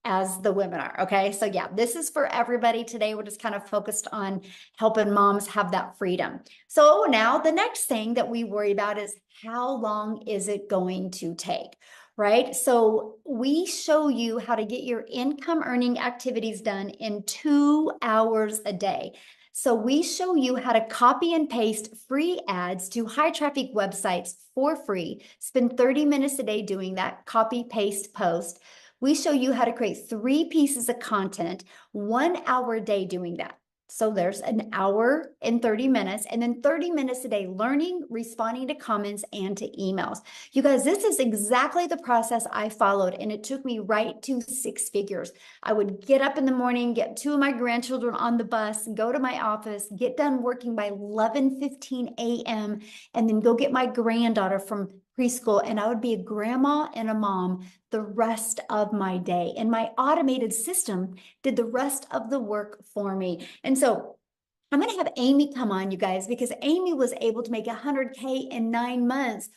as the women are. Okay. So yeah, this is for everybody today. We're just kind of focused on helping moms have that freedom. So now the next thing that we worry about is how long is it going to take? Right? So we show you how to get your income earning activities done in 2 hours a day. So we show you how to copy and paste free ads to high traffic websites for free. Spend 30 minutes a day doing that, copy, paste, post. We show you how to create 3 pieces of content, 1 hour a day doing that. So there's an hour and 30 minutes, and then 30 minutes a day learning, responding to comments, and to emails. You guys, this is exactly the process I followed, and it took me right to 6 figures. I would get up in the morning, get 2 of my grandchildren on the bus, go to my office, get done working by 11:15 a.m., and then go get my granddaughter from preschool, and I would be a grandma and a mom the rest of my day. And my automated system did the rest of the work for me. And so I'm going to have Amy come on, you guys, because Amy was able to make 100K in 9 months.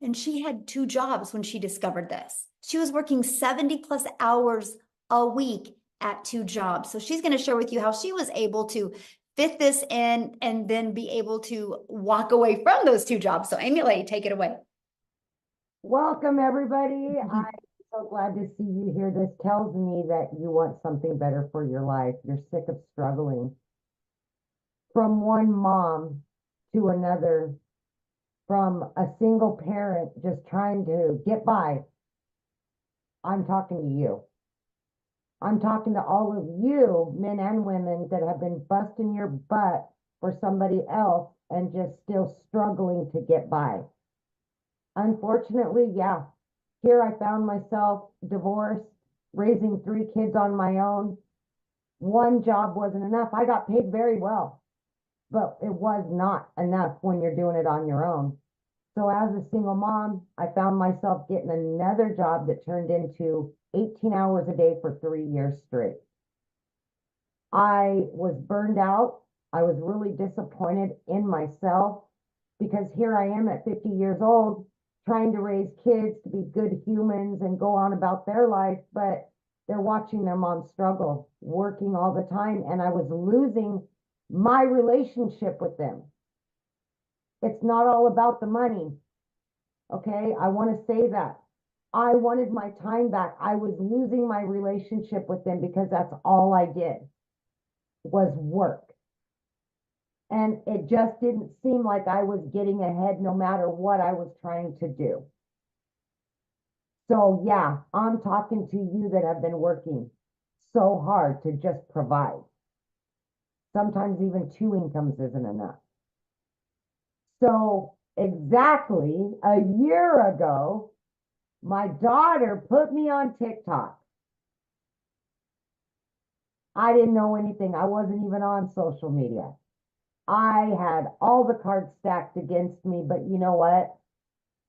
And she had 2 jobs when she discovered this. She was working 70 plus hours a week at 2 jobs. So she's going to share with you how she was able to fit this in and then be able to walk away from those 2 jobs. So Amy, take it away. Welcome, everybody. I'm so glad to see you here. This tells me that you want something better for your life. You're sick of struggling. From one mom to another, from a single parent just trying to get by. I'm talking to you. I'm talking to all of you, men and women, that have been busting your butt for somebody else and just still struggling to get by. Unfortunately, yeah, here I found myself divorced, raising 3 kids on my own. One job wasn't enough. I got paid very well, but it was not enough when you're doing it on your own. So as a single mom, I found myself getting another job that turned into 18 hours a day for 3 years straight. I was burned out. I was really disappointed in myself because here I am at 50 years old, trying to raise kids to be good humans and go on about their life, but they're watching their mom struggle, working all the time, and I was losing my relationship with them. It's not all about the money, okay? I want to say that. I wanted my time back. I was losing my relationship with them because that's all I did was work. And it just didn't seem like I was getting ahead no matter what I was trying to do. So yeah, I'm talking to you that have been working so hard to just provide. Sometimes even 2 incomes isn't enough. So exactly a year ago, my daughter put me on TikTok. I didn't know anything. I wasn't even on social media. I had all the cards stacked against me, but you know what?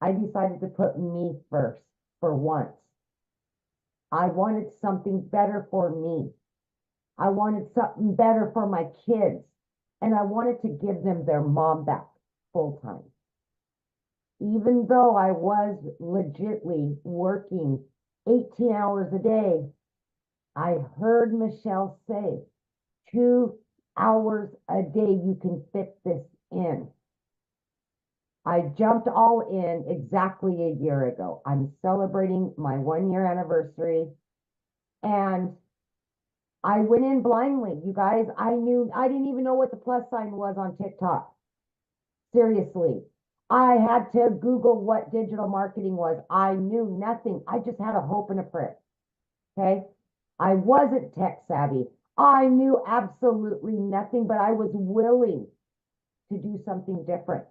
I decided to put me first for once. I wanted something better for me. I wanted something better for my kids. And I wanted to give them their mom back full time. Even though I was legitly working 18 hours a day, I heard Michelle say, 2 hours a day, you can fit this in. I jumped all in exactly a year ago. I'm celebrating my 1 year anniversary, and I went in blindly. You guys, I didn't even know what the plus sign was on TikTok. Seriously. I had to Google what digital marketing was. I knew nothing. I just had a hope and a prayer. Okay. I wasn't tech savvy. I knew absolutely nothing, but I was willing to do something different.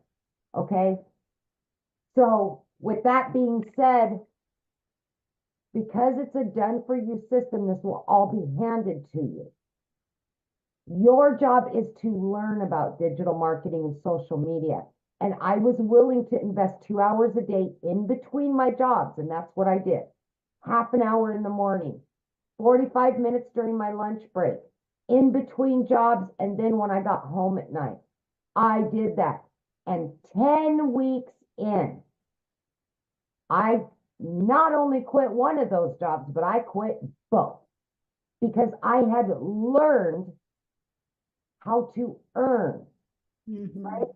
Okay. So with that being said, because it's a done for you system, this will all be handed to you. Your job is to learn about digital marketing and social media. And I was willing to invest 2 hours a day in between my jobs. And that's what I did. Half an hour in the morning, 45 minutes during my lunch break, in between jobs. And then when I got home at night, I did that. And 10 weeks in, I not only quit one of those jobs, but I quit both because I had learned how to earn, right?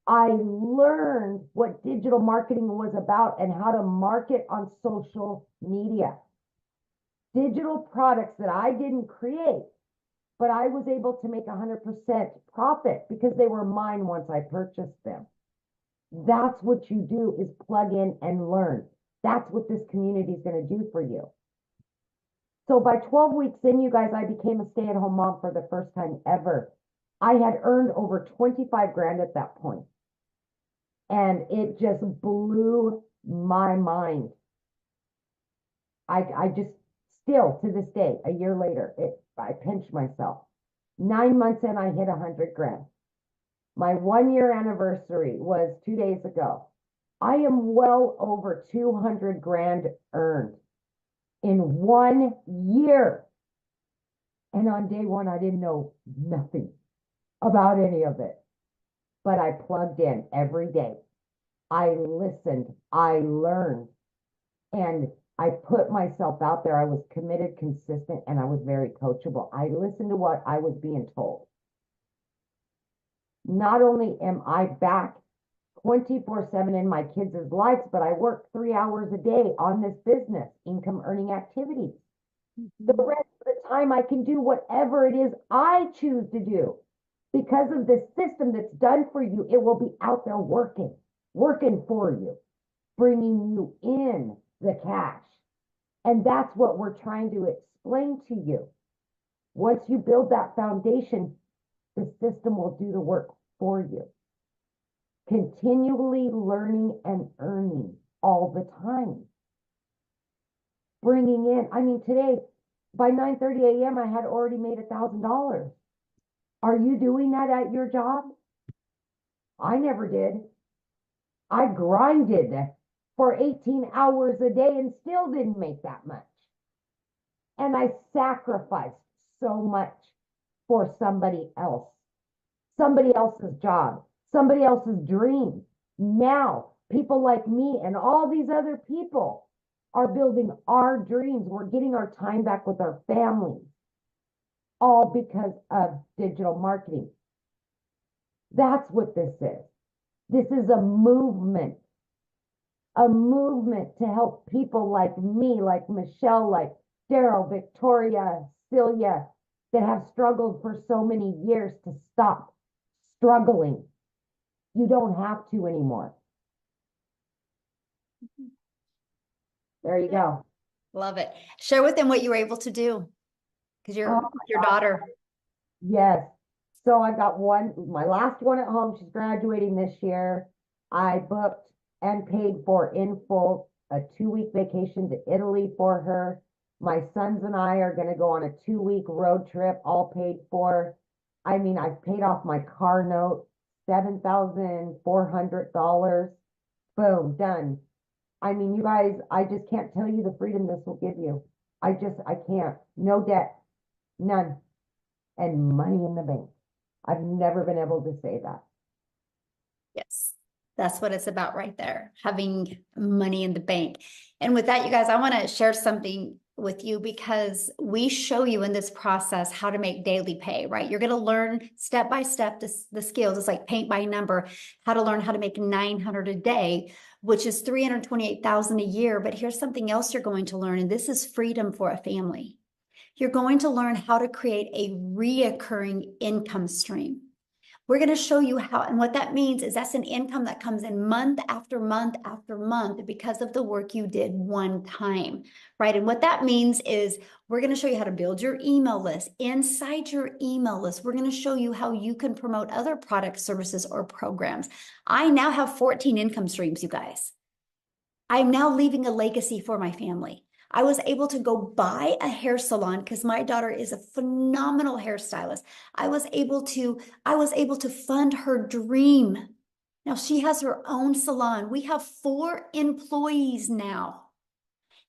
I learned what digital marketing was about and how to market on social media. Digital products that I didn't create, but I was able to make 100% profit because they were mine once I purchased them. That's what you do, is plug in and learn. That's what this community is going to do for you. So by 12 weeks in, you guys, I became a stay-at-home mom for the first time ever. I had earned over 25 grand at that point. And it just blew my mind. I just still to this day, a year later, I pinch myself. 9 months in, I hit 100 grand. My 1 year anniversary was 2 days ago. I am well over 200 grand earned in 1 year. And on day one, I didn't know nothing about any of it, but I plugged in every day. I listened, I learned, and I put myself out there. I was committed, consistent, and I was very coachable. I listened to what I was being told. Not only am I back 24/7 in my kids' lives, but I work 3 hours a day on this business, income earning activities. The rest of the time I can do whatever it is I choose to do. Because of this system that's done for you, it will be out there working for you, bringing you in the cash. And that's what we're trying to explain to you. Once you build that foundation, the system will do the work for you. Continually learning and earning all the time. Bringing in, I mean, today, by 9:30 a.m., I had already made $1,000. Are you doing that at your job? I never did. I grinded for 18 hours a day and still didn't make that much. And I sacrificed so much for somebody else's job, somebody else's dream. Now, people like me and all these other people are building our dreams. We're getting our time back with our families, all because of digital marketing. That's what this is. This is a movement to help people like me, like Michelle, like Daryl, Victoria, Celia, that have struggled for so many years to stop struggling. You don't have to anymore. There you go. Love it. Share with them what you were able to do, because your daughter. Yes. So I got my last one at home. She's graduating this year. I booked and paid for in full a 2-week vacation to Italy for her. My sons and I are going to go on a 2-week road trip, all paid for. I mean, I've paid off my car note, $7,400. Boom, done. I mean, you guys, I just can't tell you the freedom this will give you. I can't. No debt, none, and money in the bank. I've never been able to say that. Yes, that's what it's about right there, having money in the bank. And with that, you guys, I want to share something with you because we show you in this process how to make daily pay, right? You're going to learn step by step the skills. It's like paint by number, how to learn how to make 900 a day, which is 328,000 a year. But here's something else you're going to learn, and this is freedom for a family. You're going to learn how to create a reoccurring income stream. We're going to show you how, and what that means is that's an income that comes in month after month after month because of the work you did one time, right? And what that means is we're going to show you how to build your email list. Inside your email list, we're going to show you how you can promote other products, services, or programs. I now have 14 income streams, you guys. I'm now leaving a legacy for my family. I was able to go buy a hair salon because my daughter is a phenomenal hairstylist. I was able to fund her dream. Now she has her own salon. We have 4 employees now.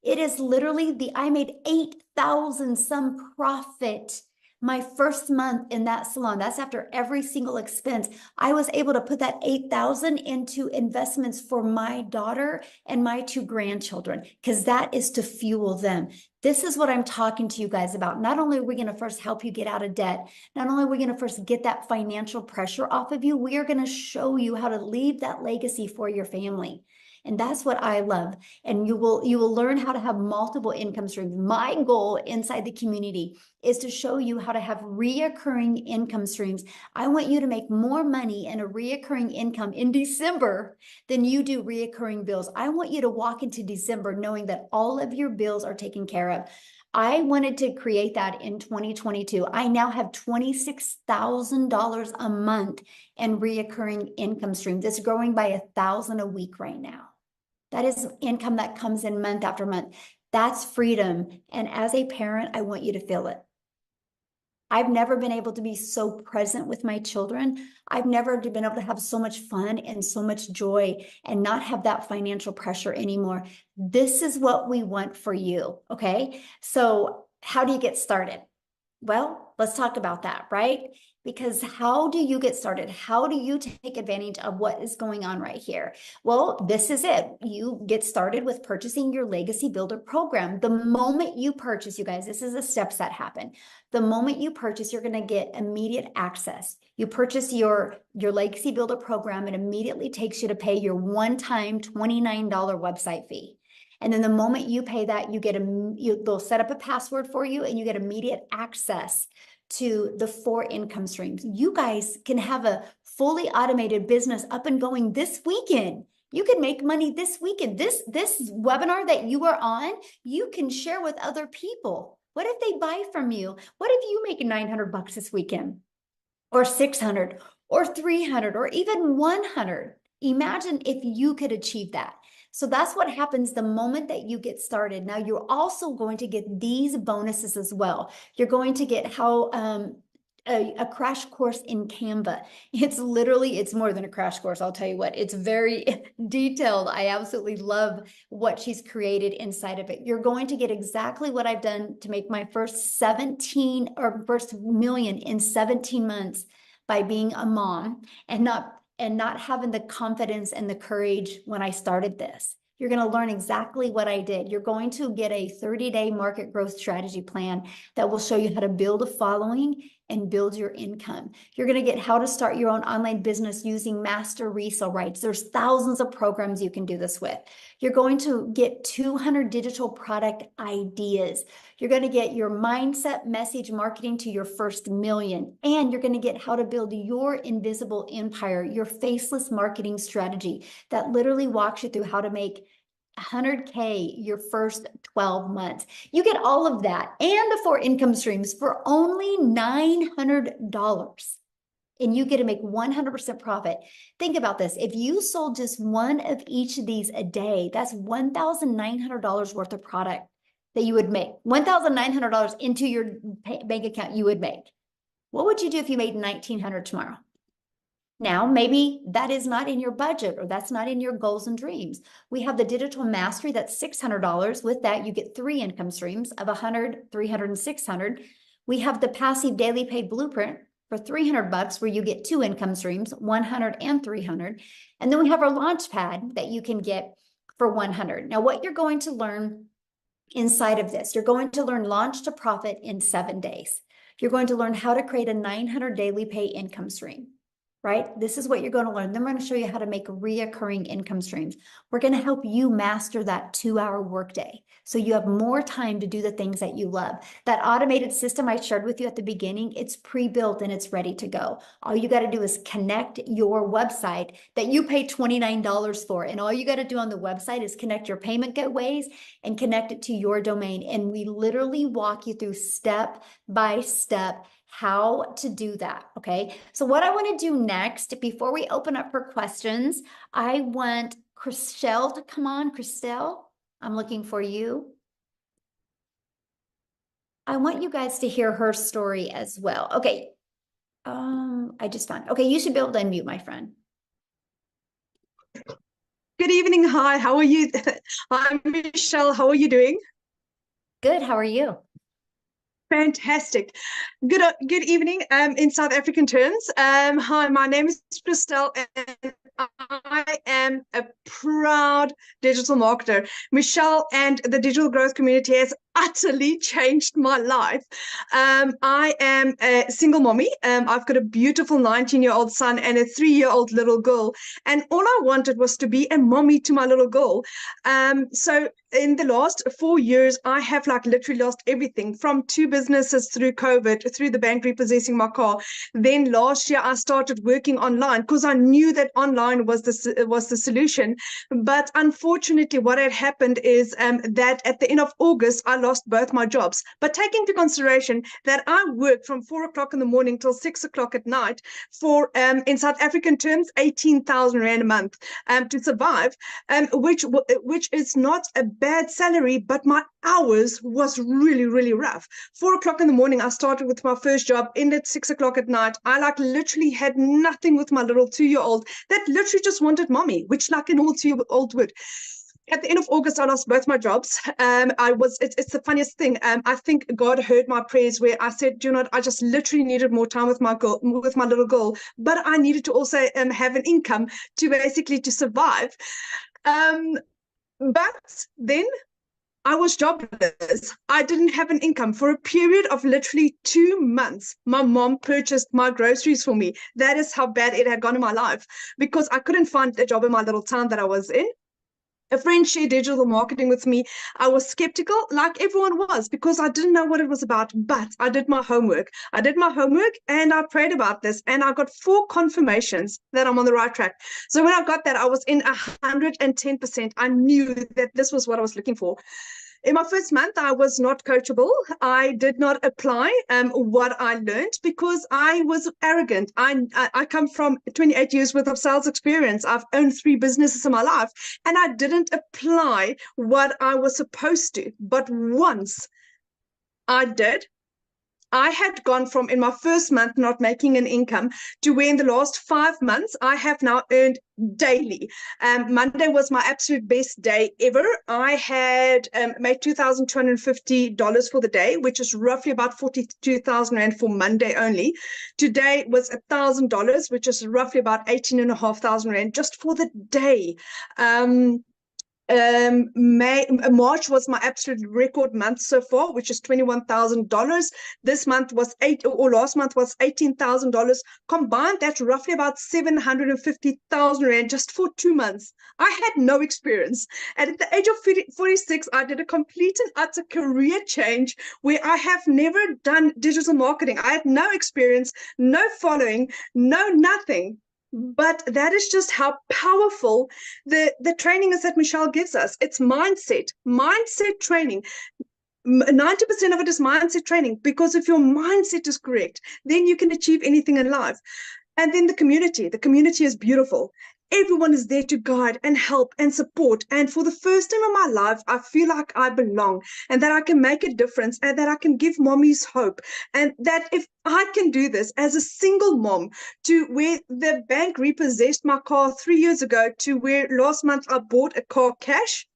It is literally I made 8,000 some profit my first month in that salon. That's after every single expense. I was able to put that 8,000 into investments for my daughter and my 2 grandchildren, because that is to fuel them. This is what I'm talking to you guys about. Not only are we going to first help you get out of debt, not only are we going to first get that financial pressure off of you, we are going to show you how to leave that legacy for your family. And that's what I love. And you will learn how to have multiple income streams. My goal inside the community is to show you how to have reoccurring income streams. I want you to make more money in a reoccurring income in December than you do reoccurring bills. I want you to walk into December knowing that all of your bills are taken care of. I wanted to create that in 2022. I now have $26,000 a month in reoccurring income streams. It's growing by 1,000 a week right now. That is income that comes in month after month. That's freedom. And as a parent, I want you to feel it. I've never been able to be so present with my children. I've never been able to have so much fun and so much joy and not have that financial pressure anymore. This is what we want for you, okay? So how do you get started? Well, let's talk about that, right? Because how do you get started? How do you take advantage of what is going on right here? Well, this is it. You get started with purchasing your Legacy Builder program. The moment you purchase, you guys, this is the steps that happen. The moment you purchase, you're going to get immediate access. You purchase your Legacy Builder program, it immediately takes you to pay your one-time $29 website fee. And then the moment you pay that, they'll set up a password for you and you get immediate access to the 4 income streams. You guys can have a fully automated business up and going this weekend. You can make money this weekend. This webinar that you are on, you can share with other people. What if they buy from you? What if you make $900 this weekend? Or 600 or 300 or even 100? Imagine if you could achieve that. So that's what happens the moment that you get started. Now you're also going to get these bonuses as well. You're going to get a crash course in Canva. It's more than a crash course. I'll tell you what, it's very detailed. I absolutely love what she's created inside of it. You're going to get exactly what I've done to make my first first million in 17 months by being a mom and not having the confidence and the courage when I started this. You're going to learn exactly what I did. You're going to get a 30-day market growth strategy plan that will show you how to build a following and build your income. You're going to get how to start your own online business using master resale rights. There's thousands of programs you can do this with. You're going to get 200 digital product ideas. You're going to get your mindset message marketing to your first million. And you're going to get how to build your invisible empire, your faceless marketing strategy that literally walks you through how to make 100K your first 12 months. You get all of that and the 4 income streams for only $900. and you get to make 100% profit. Think about this. If you sold just one of each of these a day, that's $1,900 worth of product that you would make. $1,900 into your bank account you would make. What would you do if you made $1,900 tomorrow? Now, maybe that is not in your budget or that's not in your goals and dreams. We have the digital mastery, that's $600. With that, you get 3 income streams of 100, 300, and 600. We have the passive daily paid blueprint for $300 where you get 2 income streams, 100 and 300. And then we have our launch pad that you can get for 100. Now, what you're going to learn inside of this, you're going to learn launch to profit in 7 days. You're going to learn how to create a 900 daily pay income stream. Right? This is what you're going to learn. Then we're going to show you how to make reoccurring income streams. We're going to help you master that 2-hour workday so you have more time to do the things that you love. That automated system I shared with you at the beginning, it's pre-built and it's ready to go. All you got to do is connect your website that you pay $29 for. And all you got to do on the website is connect your payment gateways and connect it to your domain. And we literally walk you through step by step how to do that, okay? So what I want to do next, before we open up for questions, I want Christelle to come on. Christelle, I'm looking for you. I want you guys to hear her story as well. Okay, I just found, okay, you should be able to unmute, my friend. Good evening. Hi, how are you? I'm Michelle. How are you doing? Good, how are you? Fantastic. Good evening in South African terms. Hi, my name is Christelle and I am a proud digital marketer. Michelle and the digital growth community has utterly changed my life. I am a single mommy. I've got a beautiful 19-year-old son and a 3-year-old little girl. And all I wanted was to be a mommy to my little girl. So in the last 4 years, I have literally lost everything from 2 businesses through COVID, through the bank repossessing my car. Then last year, I started working online because I knew that online was the solution. But unfortunately, what had happened is that at the end of August, I lost both my jobs. But take into consideration that I worked from 4 o'clock in the morning till 6 o'clock at night for, in South African terms, 18,000 Rand a month to survive, which is not a bad salary, but my hours was really, really rough. 4 o'clock in the morning, I started with my first job, ended 6 o'clock at night. I literally had nothing with my little 2-year-old that literally just wanted mommy, which an all 2-year-old would. At the end of August, I lost both my jobs. It's the funniest thing. I think God heard my prayers where I said, you know, I just literally needed more time with my little girl, but I needed to also have an income to survive. But then I was jobless. I didn't have an income for a period of literally 2 months. My mom purchased my groceries for me. That is how bad it had gone in my life because I couldn't find a job in my little town that I was in. A friend shared digital marketing with me. I was skeptical, like everyone was, because I didn't know what it was about, but I did my homework. And I prayed about this, and I got 4 confirmations that I'm on the right track. So when I got that, I was in 110%. I knew that this was what I was looking for. In my first month, I was not coachable. I did not apply what I learned because I was arrogant. I come from 28 years worth of sales experience. I've owned 3 businesses in my life, and I didn't apply what I was supposed to. But once I did, I had gone from in my first month not making an income to where in the last 5 months I have now earned daily. Monday was my absolute best day ever. I had made $2,250 for the day, which is roughly about 42,000 Rand for Monday only. Today was $1,000, which is roughly about 18,500 Rand just for the day. March was my absolute record month so far, which is $21,000. This month was last month was $18,000. Combined, that's roughly about 750,000 Rand just for 2 months. I had no experience. And at the age of 46, I did a complete and utter career change where I have never done digital marketing. I had no experience, no following, no nothing. But that is just how powerful the training is that Michelle gives us. It's mindset training. 90% of it is mindset training, because if your mindset is correct, then you can achieve anything in life. And then the community is beautiful. Everyone is there to guide and help and support. And for the first time in my life, I feel like I belong and that I can make a difference and that I can give mommies hope. And that if I can do this as a single mom, to where the bank repossessed my car 3 years ago, to where last month I bought a car cash,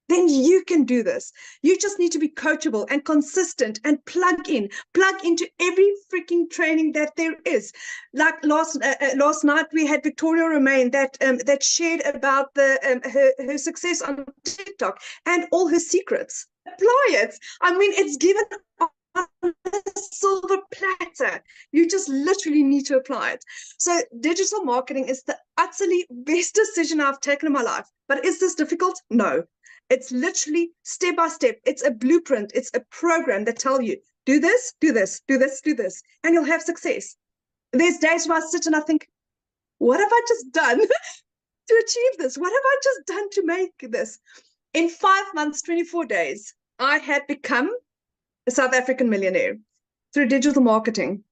then you can do this. You just need to be coachable and consistent and plug into every freaking training that there is. Like last night, we had Victoria Romain that shared about her success on TikTok and all her secrets. Apply it. I mean, it's given on a silver platter. You just literally need to apply it. So digital marketing is the utterly best decision I've taken in my life. But is this difficult? No. It's literally step by step. It's a blueprint. It's a program that tells you, do this, do this, do this, do this, and you'll have success. There's days where I sit and I think, what have I just done to achieve this? What have I just done to make this? In 5 months, 24 days, I had become a South African millionaire through digital marketing.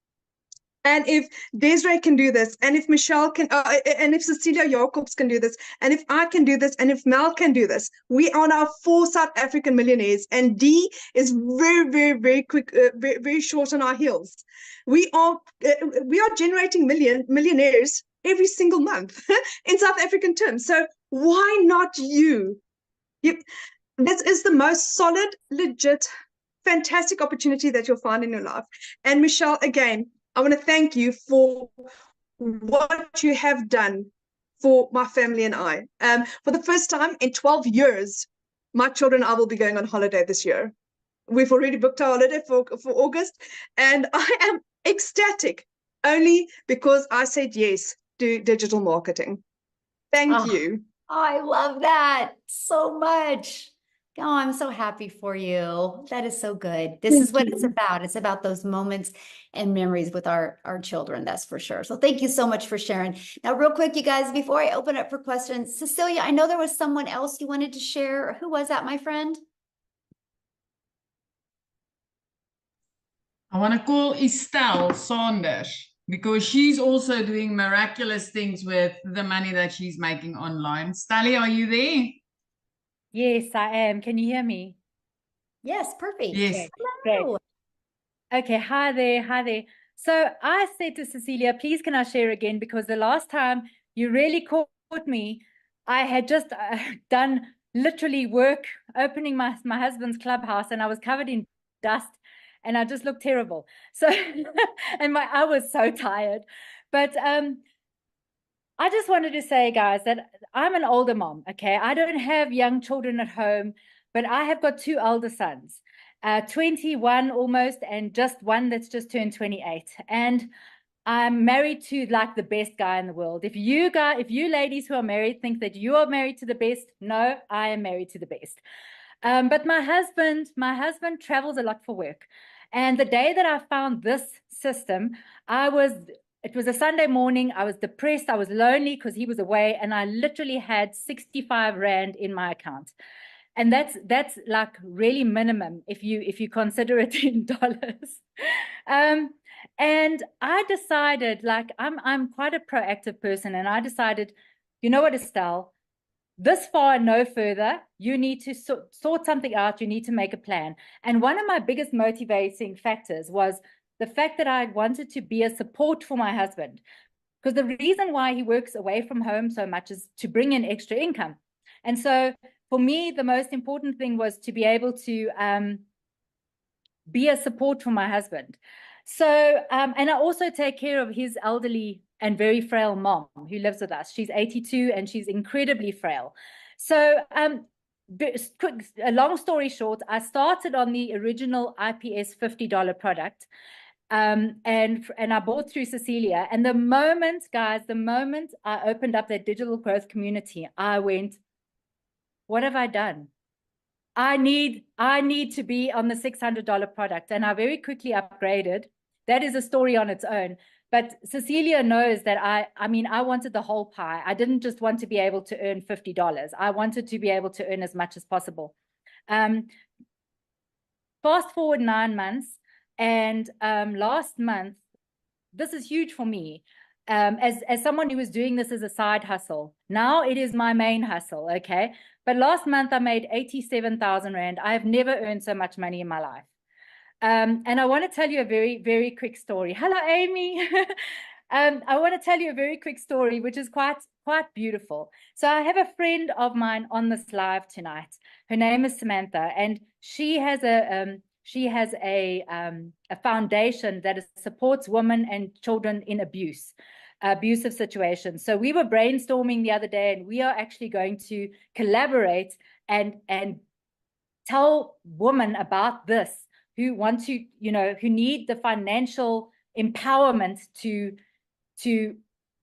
And if Desiree can do this, and if Michelle can, and if Cecilia Jacobs can do this, and if I can do this, and if Mel can do this, we are now 4 South African millionaires, and D is very, very, very quick, very, very short on our heels. We are generating millionaires every single month in South African terms. So why not you? This is the most solid, legit, fantastic opportunity that you'll find in your life. And Michelle, again, I want to thank you for what you have done for my family and I. For the first time in 12 years, my children and I will be going on holiday this year. We've already booked our holiday for August, and I am ecstatic only because I said yes to digital marketing. Thank you. I love that so much. Oh, I'm so happy for you. That is so good. This is what it's about. It's about those moments and memories with our children, that's for sure. So thank you so much for sharing. Now, real quick, you guys, before I open up for questions, Cecilia, I know there was someone else you wanted to share. Who was that, my friend? I want to call Estelle Saunders because she's also doing miraculous things with the money that she's making online. Stally, are you there? Yes, I am. Can you hear me? Yes, perfect. Yes. Hello. Okay, hi there, hi there. So I said to Cecilia, please can I share again? Because the last time you really caught me, I had just done literally work opening my husband's clubhouse, and I was covered in dust and I just looked terrible. So and I was so tired. But I just wanted to say, guys, that I'm an older mom, okay? I don't have young children at home, but I have got 2 elder sons, 21 almost, and just one that's just turned 28. And I'm married to like the best guy in the world. If you ladies who are married think that you are married to the best, no, I am married to the best. But my husband travels a lot for work. And the day that I found this system, it was a Sunday morning. I was depressed. I was lonely because he was away, and I literally had 65 Rand in my account. And that's like really minimum if you consider it in dollars. And I decided, like, I'm quite a proactive person, and I decided, you know what, Estelle, this far and no further, you need to sort something out. You need to make a plan. And one of my biggest motivating factors was the fact that I wanted to be a support for my husband, because the reason why he works away from home so much is to bring in extra income. And so for me, the most important thing was to be able to be a support for my husband. So, and I also take care of his elderly and very frail mom who lives with us. She's 82 and she's incredibly frail. So, a long story short, I started on the original IPS $50 product. And I bought through Cecilia. And the moment I opened up that digital growth community, I went, what have I done? I need to be on the $600 product. And I very quickly upgraded. That is a story on its own. But Cecilia knows that I wanted the whole pie. I didn't just want to be able to earn $50. I wanted to be able to earn as much as possible. Fast forward 9 months, and last month, this is huge for me. as someone who was doing this as a side hustle. Now it is my main hustle, okay? But last month I made 87,000 Rand. I have never earned so much money in my life. And I want to tell you a very, very quick story. Hello, Amy. I want to tell you a very quick story, which is quite beautiful. So I have a friend of mine on this live tonight. Her name is Samantha, and she has a foundation that supports women and children in abusive situations. So we were brainstorming the other day, and we are actually going to collaborate and tell women about this who want to, who need the financial empowerment to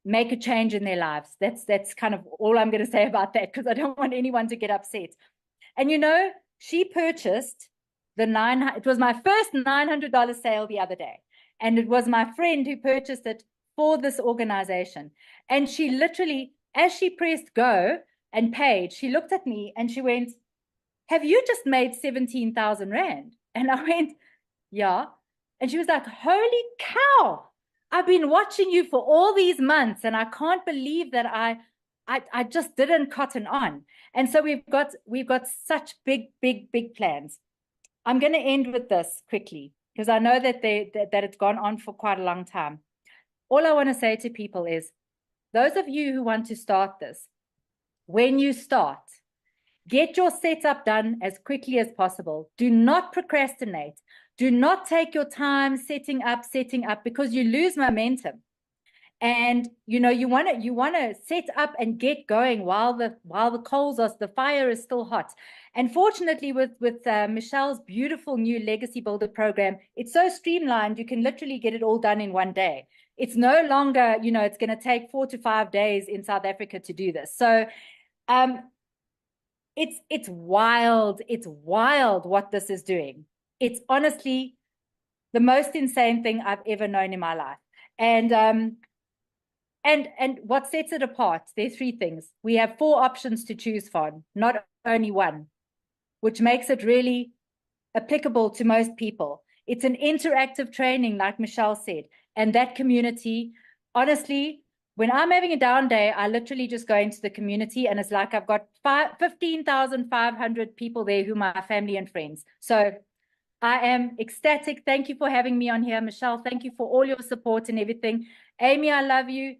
make a change in their lives. That's kind of all I'm going to say about that, because I don't want anyone to get upset. And she purchased it was my first $900 sale the other day. And it was my friend who purchased it for this organization. And she literally, as she pressed go and paid, she looked at me and she went, "Have you just made 17,000 Rand?" And I went, "Yeah." And she was like, "Holy cow, I've been watching you for all these months and I can't believe that I just didn't cotton on." And so we've got such big plans. I'm going to end with this quickly, because I know that it's gone on for quite a long time. All I want to say to people is, those of you who want to start this, when you start, get your setup done as quickly as possible. Do not procrastinate. Do not take your time setting up, because you lose momentum. And you want to set up and get going while the fire is still hot. And fortunately, with Michelle's beautiful new Legacy Builder program, it's so streamlined, you can literally get it all done in one day. It's no longer, it's going to take 4 to 5 days in South Africa to do this. So it's wild. It's wild what this is doing. It's honestly the most insane thing I've ever known in my life. And what sets it apart, there are 3 things. We have 4 options to choose from, not only one, which makes it really applicable to most people. It's an interactive training, like Michelle said, and that community, honestly, when I'm having a down day, I literally just go into the community, and it's like I've got 15,500 people there who are my family and friends. So I am ecstatic. Thank you for having me on here, Michelle. Thank you for all your support and everything. Amy, I love you.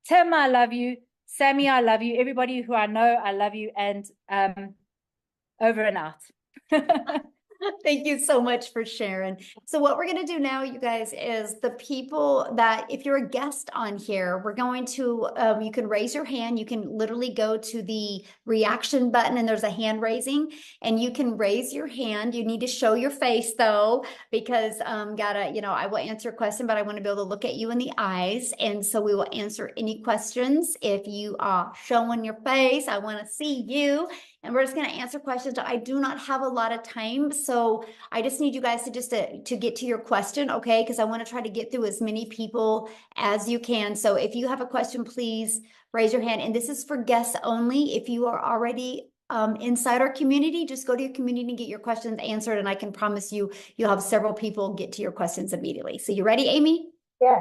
Tim, I love you. Sammy, I love you. Everybody who I know, I love you. And over and out. Thank you so much for sharing. So what we're going to do now, you guys, is the people that, if you're a guest on here, we're going to, you can raise your hand. You can literally go to the reaction button and there's a hand raising, and you can raise your hand. You need to show your face though, because I will answer a question, but I want to be able to look at you in the eyes. And so we will answer any questions. If you are showing your face, I want to see you. And we're just going to answer questions. I do not have a lot of time, so I just need you guys to get to your question, okay? Because I want to try to get through as many people as you can. So if you have a question, please raise your hand. And this is for guests only. If you are already inside our community, just go to your community and get your questions answered. And I can promise you, you'll have several people get to your questions immediately. So you ready, Amy? Yeah.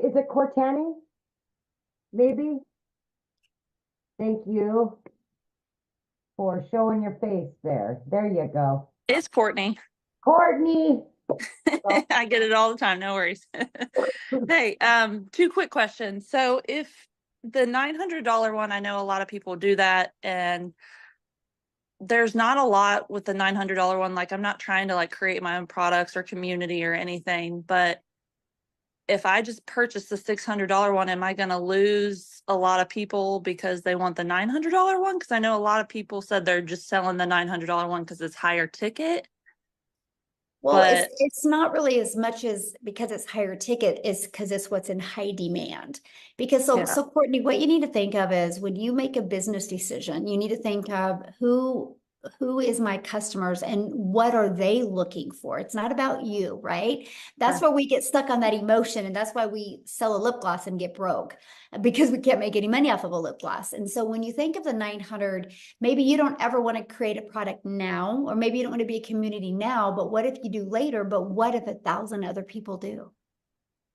Is it Cortani? Maybe? Thank you for showing your face there. There you go. It's Courtney. Courtney. I get it all the time. No worries. Hey, 2 quick questions. So if the $900 one, I know a lot of people do that, and there's not a lot with the $900 one. Like, I'm not trying to create my own products or community or anything, but if I just purchase the $600 one, am I going to lose a lot of people because they want the $900 one? Because I know a lot of people said they're just selling the $900 one because it's higher ticket. Well, it's not really as much as because it's higher ticket, is because it's what's in high demand. Because so Courtney, what you need to think of is when you make a business decision, you need to think of who is my customers and what are they looking for? It's not about you, right? That's where we get stuck on that emotion. And that's why we sell a lip gloss and get broke, because we can't make any money off of a lip gloss. And so when you think of the 900, maybe you don't ever want to create a product now, or maybe you don't want to be a community now, but what if you do later? But what if 1,000 other people do?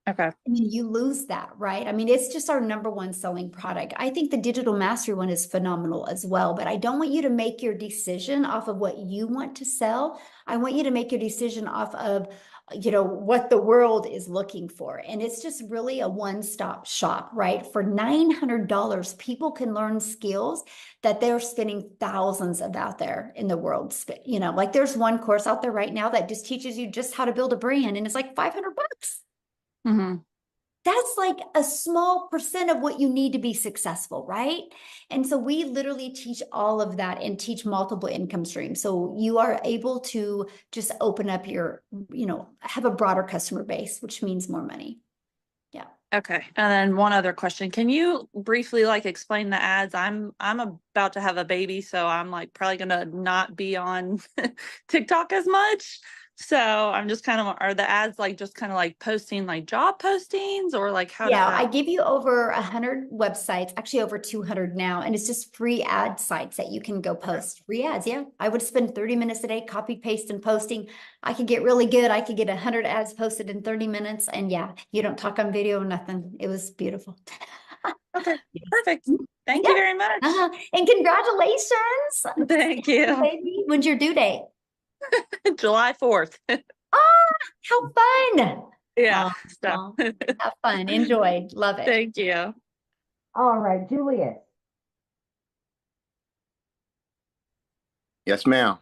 Okay. And then you lose that, right? I mean, it's just our number one selling product. I think the digital mastery one is phenomenal as well, but I don't want you to make your decision off of what you want to sell. I want you to make your decision off of, what the world is looking for. And it's just really a one-stop shop, right? For $900, people can learn skills that they're spending thousands of out there in the world. Like there's one course out there right now that just teaches you just how to build a brand, and it's like $500. Mm-hmm. That's like a small percent of what you need to be successful, right? And so we literally teach all of that and teach multiple income streams. So you are able to just open up your, have a broader customer base, which means more money. Yeah. Okay. And then one other question. Can you briefly explain the ads? I'm about to have a baby, so I'm probably gonna not be on TikTok as much. So I'm just are the ads just posting job postings, or how does that? I give you over 100 websites, actually over 200 now, and it's just free ad sites that you can go post. Free ads, yeah. I would spend 30 minutes a day copy, paste, and posting. I could get really good. I could get 100 ads posted in 30 minutes, and yeah, you don't talk on video, nothing. It was beautiful. Okay, perfect. Thank you very much. And congratulations. Thank you. Baby, when's your due date? July 4th. Oh, how fun. Yeah. Have fun. Enjoy. Love it. Thank you. All right, Julius. Yes, ma'am.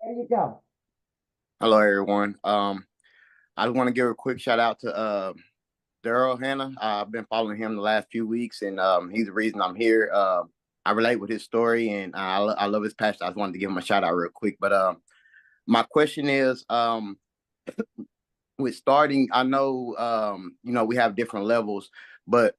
There you go. Hello, everyone. I just want to give a quick shout out to Daryl Hannah. I've been following him the last few weeks, and he's the reason I'm here. I relate with his story, and I love his passion. I just wanted to give him a shout out real quick. But my question is, with starting, I know, we have different levels, but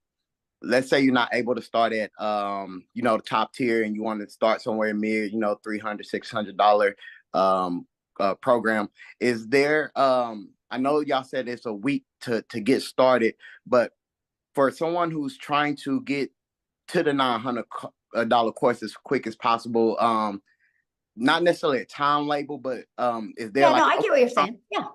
let's say you're not able to start at, the top tier, and you want to start somewhere mid, $300, $600 program. Is there, I know y'all said it's a week to get started, but for someone who's trying to get to the $900 course as quick as possible, not necessarily a time label, but is there I get what you're saying. Yeah.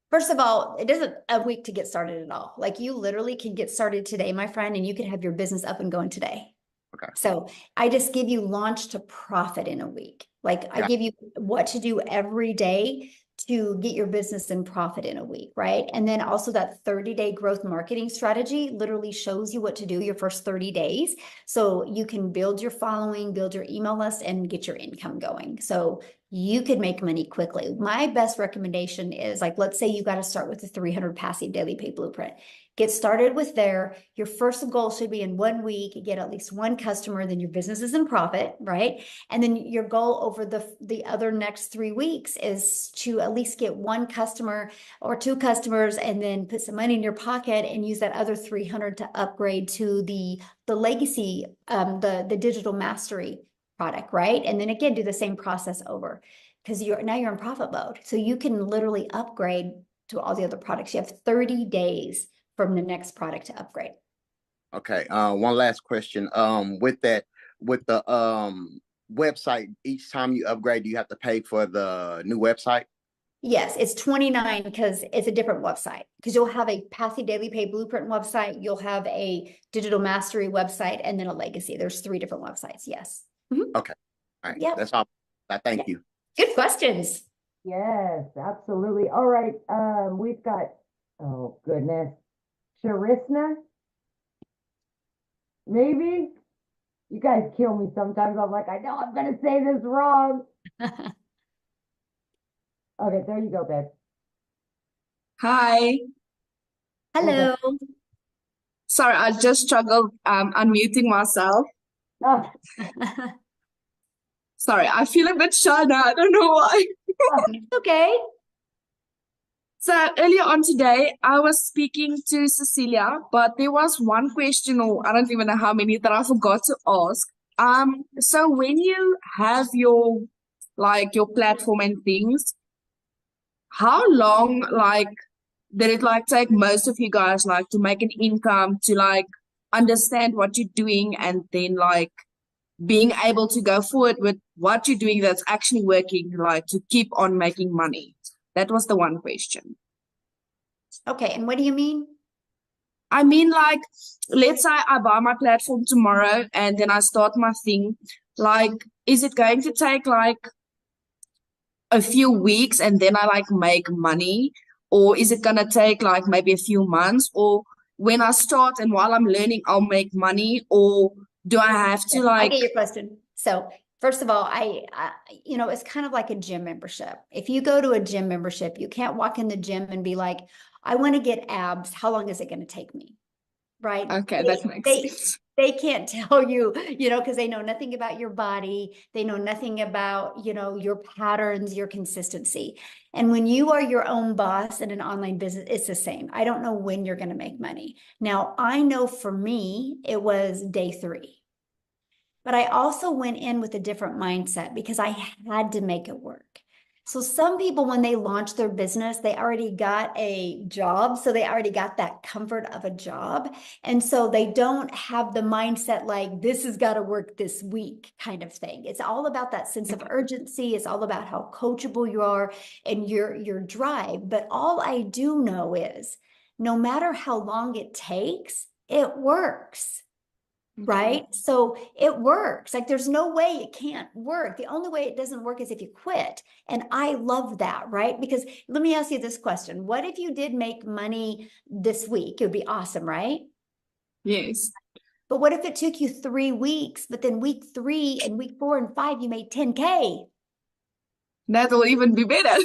First of all, it isn't a week to get started at all. You literally can get started today, my friend, and you can have your business up and going today. Okay. So I just give you launch to profit in a week. I give you what to do every day to get your business in profit in a week, right? And then also that 30-day growth marketing strategy literally shows you what to do your first 30 days. So you can build your following, build your email list, and get your income going. So you could make money quickly. My best recommendation is let's say you got to start with the 300 passive daily pay blueprint. Get started with there. Your first goal should be in 1 week, get at least one customer, then your business is in profit, right? And then your goal over the other next 3 weeks is to at least get one customer or two customers, and then put some money in your pocket and use that other 300 to upgrade to the legacy, the digital mastery product, right? And then again, do the same process over, because now you're in profit mode. So you can literally upgrade to all the other products. You have 30 days from the next product to upgrade. Okay. One last question. With the website, each time you upgrade, do you have to pay for the new website? Yes, it's $29 because it's a different website. Because you'll have a passive daily pay blueprint website, you'll have a digital mastery website, and then a legacy. There's 3 different websites. Yes. Mm-hmm. Okay. All right. Yep. That's all. Thank you. Good questions. Yes, absolutely. All right. We've got, oh goodness, Sharisna. Maybe you guys kill me sometimes. I'm I know I'm gonna say this wrong. Okay, there you go, babe. Hi. Hello. Sorry, I just struggled unmuting myself. Oh. Sorry, I feel a bit shy now. I don't know why. Okay. So earlier on today, I was speaking to Cecilia, but there was one question, or I don't even know how many, that I forgot to ask. So when you have your your platform and things, how long did it take most of you guys to make an income, to understand what you're doing, and then being able to go forward with what you're doing that's actually working, to keep on making money? That was the one question. Okay, and what do you mean? I mean, like, let's say I buy my platform tomorrow and then I start my thing. Like, is it going to take like a few weeks and then I like make money? Or is it gonna take like maybe a few months? Or when I start and while I'm learning, I'll make money? Or do I have to I like, get your question. So first of all, you know, it's kind of like a gym membership. If you go to a gym membership, you can't walk in the gym and be like, I want to get abs. How long is it going to take me? Right? okay, that makes sense. They can't tell you, you know, because they know nothing about your body. They know nothing about, you know, your patterns, your consistency. And when you are your own boss in an online business, it's the same. I don't know when you're going to make money. Now, I know for me, it was day 3. But I also went in with a different mindset because I had to make it work. So some people, when they launch their business, they already got a job. So they already got that comfort of a job. And so they don't have the mindset like, this has got to work this week kind of thing. It's all about that sense of urgency. It's all about how coachable you are and your drive. But all I do know is no matter how long it takes, it works. Right? So it works. Like there's no way it can't work. The only way it doesn't work is if you quit. And I love that, right? Because let me ask you this question. What if you did make money this week? It would be awesome, right? Yes. But what if it took you 3 weeks, but then week 3 and week 4 and 5, you made 10K? That'll even be better.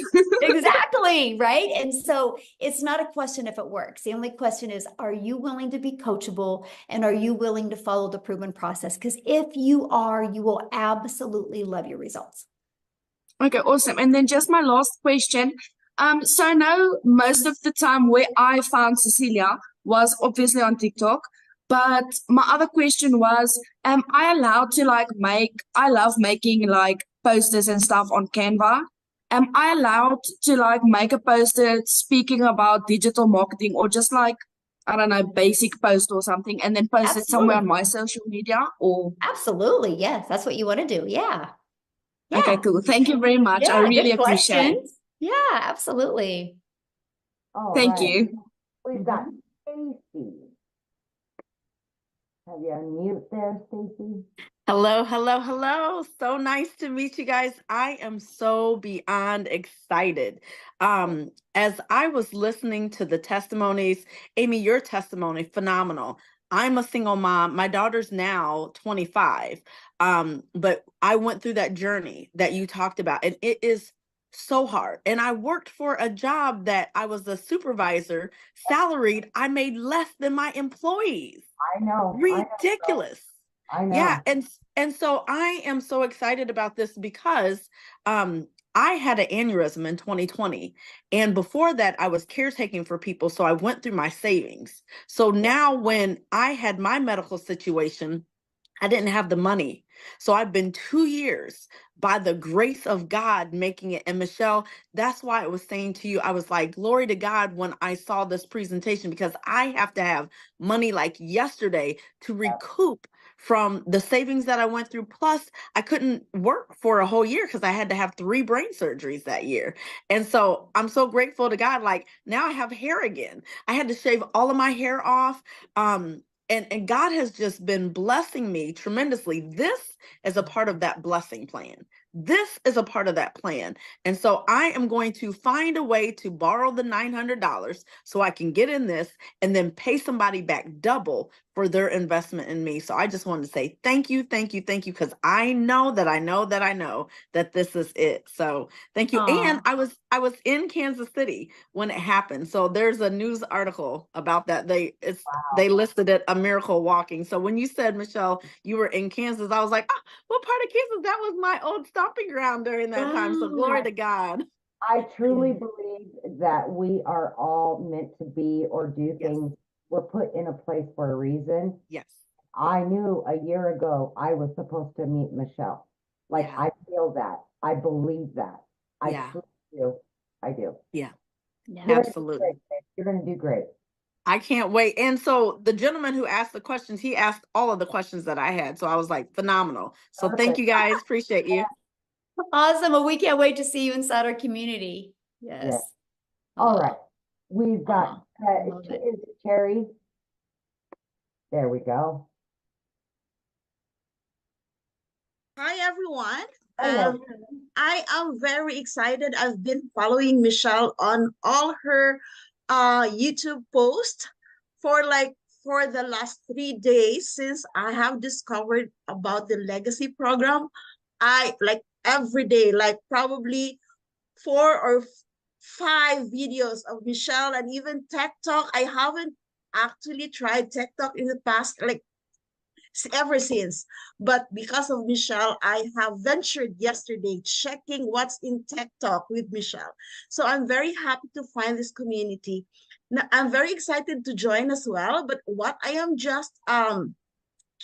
Exactly, right? And so it's not a question if it works. The only question is, are you willing to be coachable and are you willing to follow the proven process? Because if you are, you will absolutely love your results. Okay, awesome. And then just my last question. So I know most of the time where I found Cecilia was obviously on TikTok, but my other question was, am I allowed to like I love making like posters and stuff on Canva. Am I allowed to like make a poster speaking about digital marketing or just like, I don't know, basic post or something and then post it somewhere on my social media or? Absolutely. Yes. That's what you want to do. Yeah. Yeah. Okay, cool. Thank you very much. I Yeah. really Good appreciate it. questions. Yeah, absolutely. All Thank right. you. We've got Stacy. Have you unmute there, Stacy? Hello, hello, hello. So nice to meet you guys. I am so beyond excited. As I was listening to the testimonies, Amy, your testimony, phenomenal. I'm a single mom. My daughter's now 25. But I went through that journey that you talked about, and it is so hard. And I worked for a job that I was a supervisor, salaried. I made less than my employees. I know. Ridiculous. I know. Yeah, and so I am so excited about this because I had an aneurysm in 2020, and before that I was caretaking for people, so I went through my savings. So now when I had my medical situation, I didn't have the money. So I've been 2 years by the grace of God making it. And Michelle, that's why I was saying to you, I was like, glory to God when I saw this presentation, because I have to have money like yesterday to recoup from the savings that I went through. Plus, I couldn't work for a whole year because I had to have 3 brain surgeries that year. And so I'm so grateful to God. Like now I have hair again. I had to shave all of my hair off. And God has just been blessing me tremendously. This is a part of that blessing plan. This is a part of that plan. And so I am going to find a way to borrow the $900 so I can get in this and then pay somebody back double for their investment in me. So I just wanted to say thank you, thank you, thank you, because I know that I know that I know that this is it. So thank you. Aw. And I was in Kansas City when it happened. So there's a news article about that. They listed it a miracle walking. So when you said, Michelle, you were in Kansas, I was like, oh, what part of Kansas? That was my old stomping ground during that time. So glory to God. I truly believe that we are all meant to be or do things. We're put in a place for a reason. Yes. I knew a year ago I was supposed to meet Michelle. Like I feel that. I believe that. I truly do. I do. Yeah. You're Absolutely. You're going to do great. I can't wait. And so the gentleman who asked the questions, he asked all of the questions that I had. So I was like, phenomenal. So thank you guys. Appreciate you. Awesome. Well, we can't wait to see you inside our community. Yes. All right. We've got, is it Terry? There we go. Hi, everyone. Hello. I am very excited. I've been following Michelle on all her YouTube posts for for the last 3 days since I have discovered about the legacy program. I like every day, like probably 4 or 5 videos of Michelle and even Tech Talk. I haven't actually tried Tech Talk in the past, like ever since. But because of Michelle, I have ventured yesterday checking what's in Tech Talk with Michelle. So I'm very happy to find this community. Now, I'm very excited to join as well. But what I am just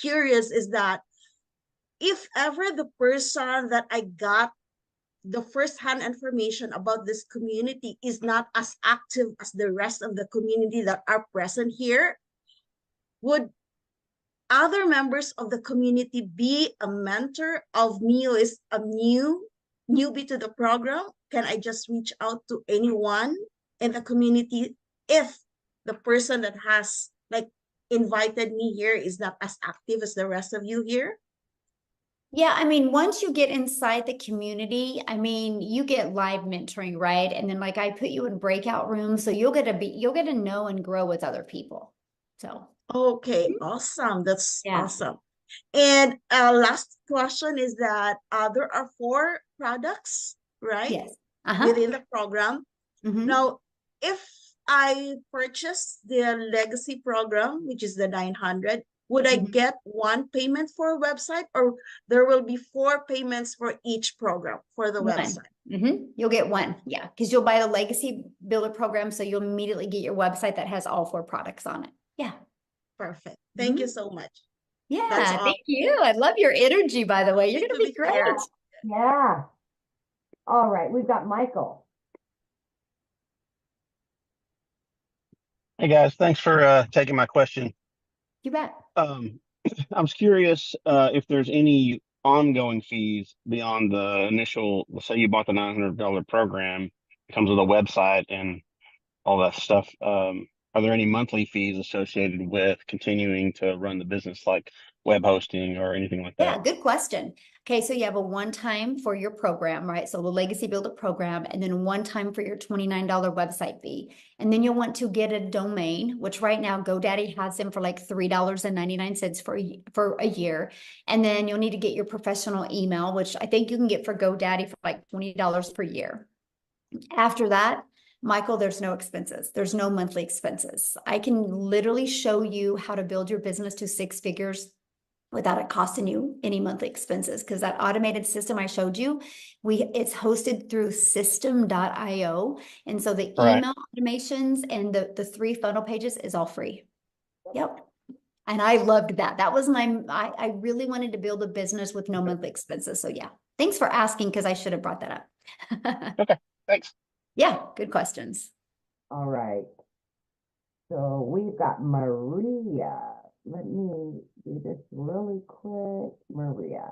curious is that if ever the person that I got the first-hand information about this community is not as active as the rest of the community that are present here, would other members of the community be a mentor of me who is a newbie to the program? Can I just reach out to anyone in the community if the person that has like invited me here is not as active as the rest of you here? Yeah, I mean, once you get inside the community, I mean, you get live mentoring, right? And then like I put you in breakout rooms, so you'll get to know and grow with other people. So Okay, awesome. That's yeah. awesome. And last question is that there are 4 products, right? Yes. Within the program. Mhm. Now, if I purchase the legacy program, which is the 900, would I get one payment for a website, or there will be 4 payments for each program for the website? You'll get one, yeah, because you'll buy the legacy builder program, so you'll immediately get your website that has all 4 products on it. Yeah. Perfect. Thank you so much. Yeah, That's all. thank you. I love your energy, by the way. You're Good gonna to be be great. here. Yeah. All right, we've got Michael. Hey guys, thanks for taking my question. You bet. I was curious if there's any ongoing fees beyond the initial, let's say you bought the $900 program, it comes with a website and all that stuff. Are there any monthly fees associated with continuing to run the business, like web hosting or anything like Yeah, that? good question. Okay, so you have a one-time for your program, right? So the Legacy Builder program, and then one time for your $29 website fee. And then you'll want to get a domain, which right now GoDaddy has them for like $3.99 for a year. And then you'll need to get your professional email, which I think you can get for GoDaddy for like $20 per year. After that, Michael, there's no expenses. There's no monthly expenses. I can literally show you how to build your business to 6 figures without it costing you any monthly expenses, because that automated system I showed you, it's hosted through system.io. And so the email automations and the 3 funnel pages is all free. Yep. And I loved that. That was I really wanted to build a business with no monthly expenses. So yeah, thanks for asking, because I should have brought that up. Okay, thanks. Yeah, good questions. All right. So we've got Maria. Let me do this really quick. Maria.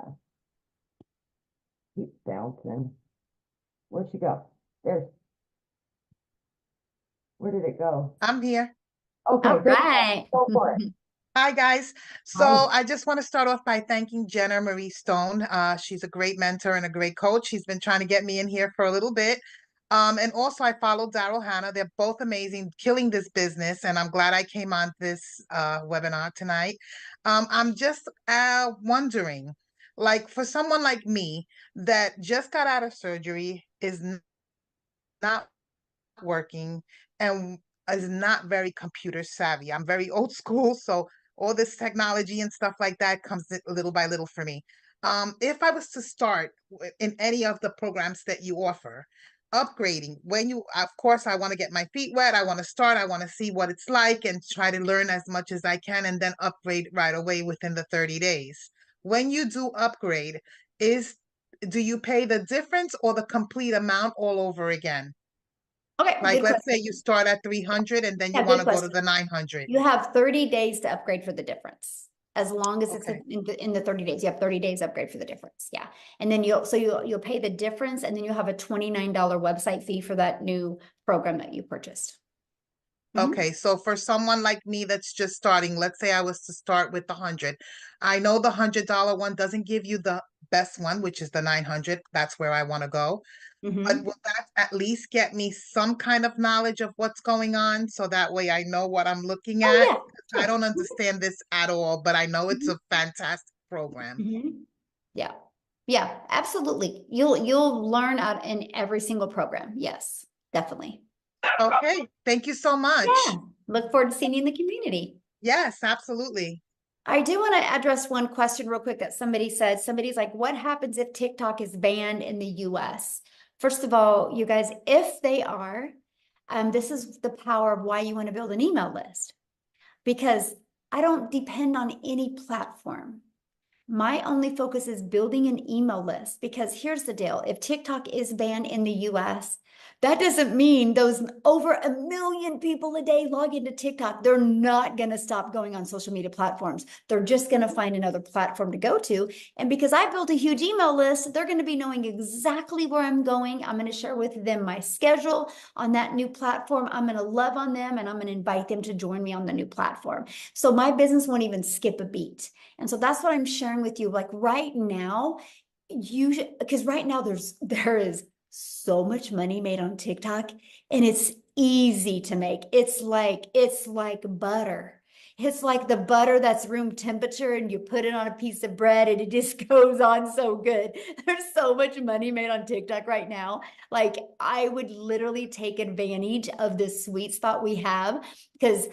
Keep bouncing. Where'd she go? Where did it go? I'm here. Okay, all right. Go for it. Hi, guys. So Hi. I just want to start off by thanking Jenna Marie Stone. She's a great mentor and a great coach. She's been trying to get me in here for a little bit. And also I follow Daryl Hannah. They're both amazing, killing this business. And I'm glad I came on this webinar tonight. I'm just wondering, like for someone like me that just got out of surgery, is not working, and is not very computer savvy. I'm very old school, so all this technology and stuff like that comes little by little for me. If I was to start in any of the programs that you offer, upgrading, of course, I want to get my feet wet. I want to start. I want to see what it's like and try to learn as much as I can, and then upgrade right away within the 30 days. When you do upgrade, do you pay the difference or the complete amount all over again? Okay, Like, good let's say question. you start at 300 and then you Yeah, want good to go to question. the 900. You have 30 days to upgrade for the difference. As long as it's Okay. in the 30 days, you have 30 days upgrade for the difference. Yeah. And then you'll pay the difference, and then you'll have a $29 website fee for that new program that you purchased. Okay, so for someone like me that's just starting, let's say I was to start with the 100. I know the $100 one doesn't give you the best one, which is the 900. That's where I want to go. But will that at least get me some kind of knowledge of what's going on so that way I know what I'm looking at? Oh, yeah. I don't understand this at all, but I know it's a fantastic program. Yeah. Yeah, absolutely. You'll learn out in every single program. Yes, definitely. Okay, thank you so much. Yeah. Look forward to seeing you in the community. Yes, absolutely. I do want to address one question real quick that somebody said. Somebody's like, what happens if TikTok is banned in the US? First of all, you guys, if they are, this is the power of why you want to build an email list, because I don't depend on any platform. My only focus is building an email list, because here's the deal. If TikTok is banned in the US, that doesn't mean those over 1 million people a day log into TikTok. They're not going to stop going on social media platforms. They're just going to find another platform to go to. And because I built a huge email list, they're going to be knowing exactly where I'm going. I'm going to share with them my schedule on that new platform. I'm going to love on them, and I'm going to invite them to join me on the new platform. So my business won't even skip a beat. And so that's what I'm sharing with you. Like right now, because right now there is so much money made on TikTok, and it's easy to make. It's like butter. It's like the butter that's room temperature, and you put it on a piece of bread and it just goes on so good. There's so much money made on TikTok right now. Like I would literally take advantage of this sweet spot we have, because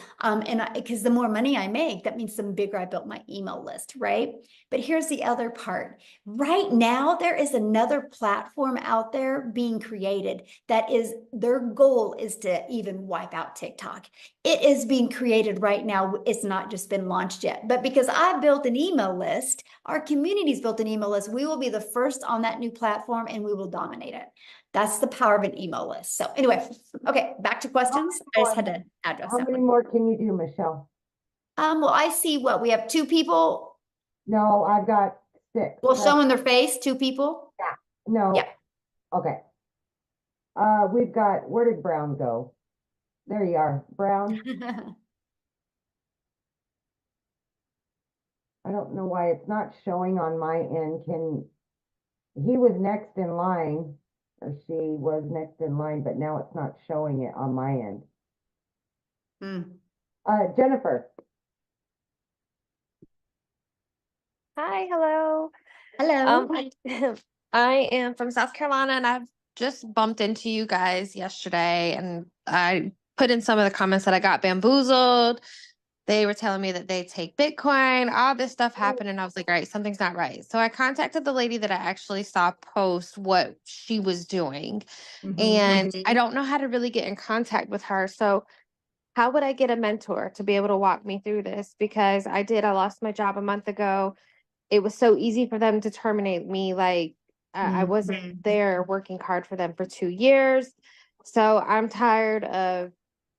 because the more money I make, that means the bigger I built my email list, right? But here's the other part. Right now, there is another platform out there being created that is, their goal is to even wipe out TikTok. It is being created right now. It's not just been launched yet. But because I built an email list, our community's built an email list, we will be the first on that new platform, and we will dominate it. That's the power of an email list. So anyway, okay, back to questions. I just had to address How that many one. more can you do, Michelle? Well, I see what we have 2 people. No, I've got 6. Well, showing their face, 2 people. Yeah. No. Yeah. Okay. We've got, where did Brown go? There you are, Brown. I don't know why it's not showing on my end. He was next in line, or she was next in line, but now it's not showing it on my end. Jennifer. Hi, hello. Hello. I am from South Carolina, and I've just bumped into you guys yesterday, and I put in some of the comments that I got bamboozled. They were telling me that they take Bitcoin, all this stuff happened, and I was like, all right, something's not right. So I contacted the lady that I actually saw post what she was doing, and I don't know how to really get in contact with her. So how would I get a mentor to be able to walk me through this? Because I lost my job a month ago. It was so easy for them to terminate me. Like I wasn't there working hard for them for 2 years. So I'm tired of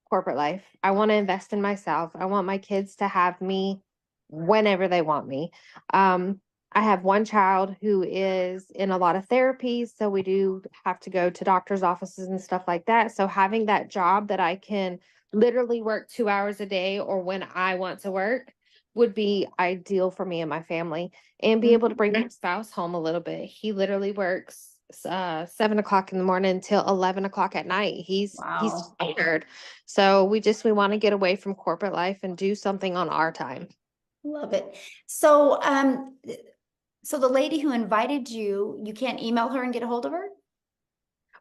corporate life. I want to invest in myself. I want my kids to have me whenever they want me. I have one child who is in a lot of therapy, so we do have to go to doctor's offices and stuff like that. So having that job that I can literally work 2 hours a day or when I want to work would be ideal for me and my family, and be able to bring my spouse home a little bit. He literally works 7 o'clock in the morning until 11 o'clock at night. He's tired. So we want to get away from corporate life and do something on our time. Love it. So so the lady who invited you, you can't email her and get a hold of her?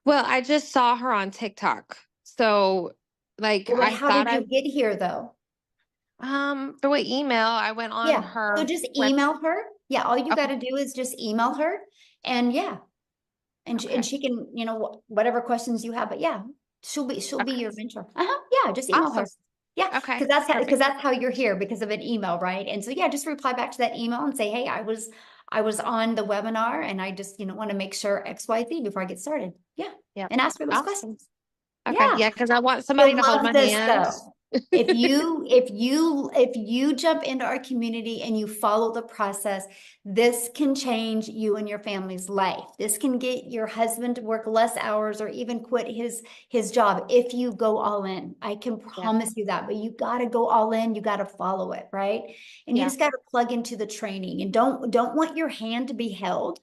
Well, I just saw her on TikTok. So like Well, I how thought did you get here though? through an email. I went on her So just email her. Yeah, all you Okay. got to do is just email her, and and she can, whatever questions you have. But yeah, she'll be your mentor. Yeah, just email her. Awesome. Yeah, Okay. because that's how you're here, because of an email, right? And so yeah, just reply back to that email and say, hey, I was on the webinar, and I just want to make sure XYZ before I get started. Yeah, Yeah. and ask her those Awesome. questions. Okay. Yeah, Yeah, because I want somebody to hold my this hand. though. If you jump into our community and you follow the process, this can change you and your family's life. This can get your husband to work less hours or even quit his job if you go all in. I can promise you that, but you got to go all in. You got to follow it, right? And you just got to plug into the training and don't want your hand to be held.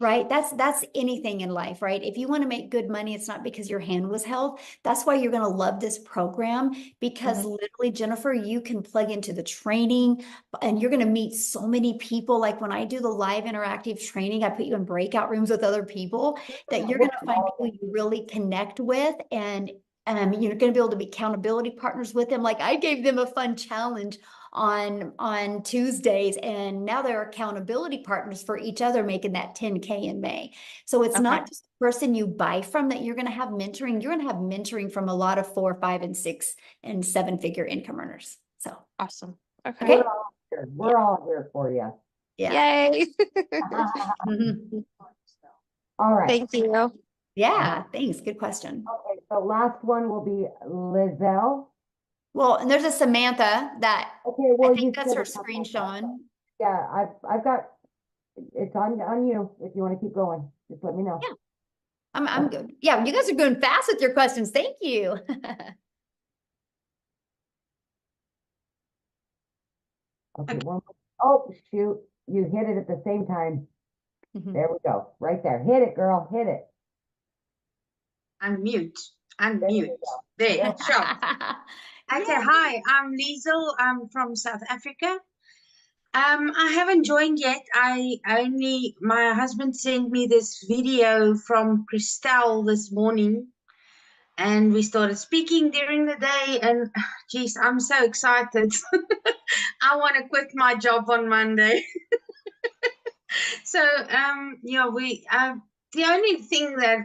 Right? That's anything in life, right? If you want to make good money, it's not because your hand was held. That's why you're going to love this program because literally, Jennifer, you can plug into the training and you're going to meet so many people. Like when I do the live interactive training, I put you in breakout rooms with other people that you're going to find people you really connect with, and you're going to be able to be accountability partners with them. Like I gave them a fun challenge on Tuesdays, and now they're accountability partners for each other, making that 10K in May. So it's not just the person you buy from that you're going to have mentoring. You're going to have mentoring from a lot of 4, 5, and 6 and 7-figure income earners. So awesome. Okay. We're all here for you. Yeah. Yay. All right. Thank you. Yeah, thanks. Good question. Okay, so last one will be Lizelle. Well, and there's a Samantha that I think that's her screen showing. Yeah, I've got it's on you if you want to keep going. Just let me know. Yeah. I'm good. Yeah, you guys are going fast with your questions. Thank you. Okay, oh shoot, you hit it at the same time. There we go. Right there. Hit it, girl. Hit it. Unmute. There, sure. Okay, hi, I'm Liesel. I'm from South Africa. I haven't joined yet. My husband sent me this video from Christelle this morning, and we started speaking during the day, and geez, I'm so excited. I want to quit my job on Monday. So, the only thing that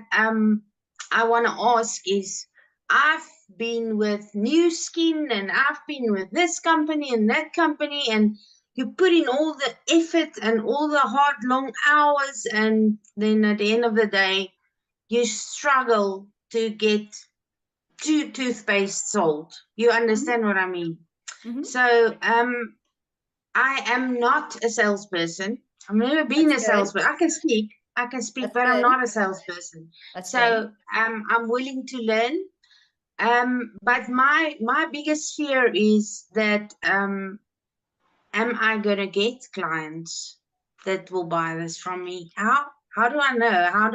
I want to ask is, I've been with New Skin and I've been with this company and that company, and you put in all the effort and all the hard, long hours, and then at the end of the day, you struggle to get 2 toothpaste sold. You understand what I mean? So, I am not a salesperson. I've never been a salesperson. I can speak, but I'm not a salesperson. So I'm willing to learn. But my biggest fear is that am I gonna get clients that will buy this from me? How do I know? How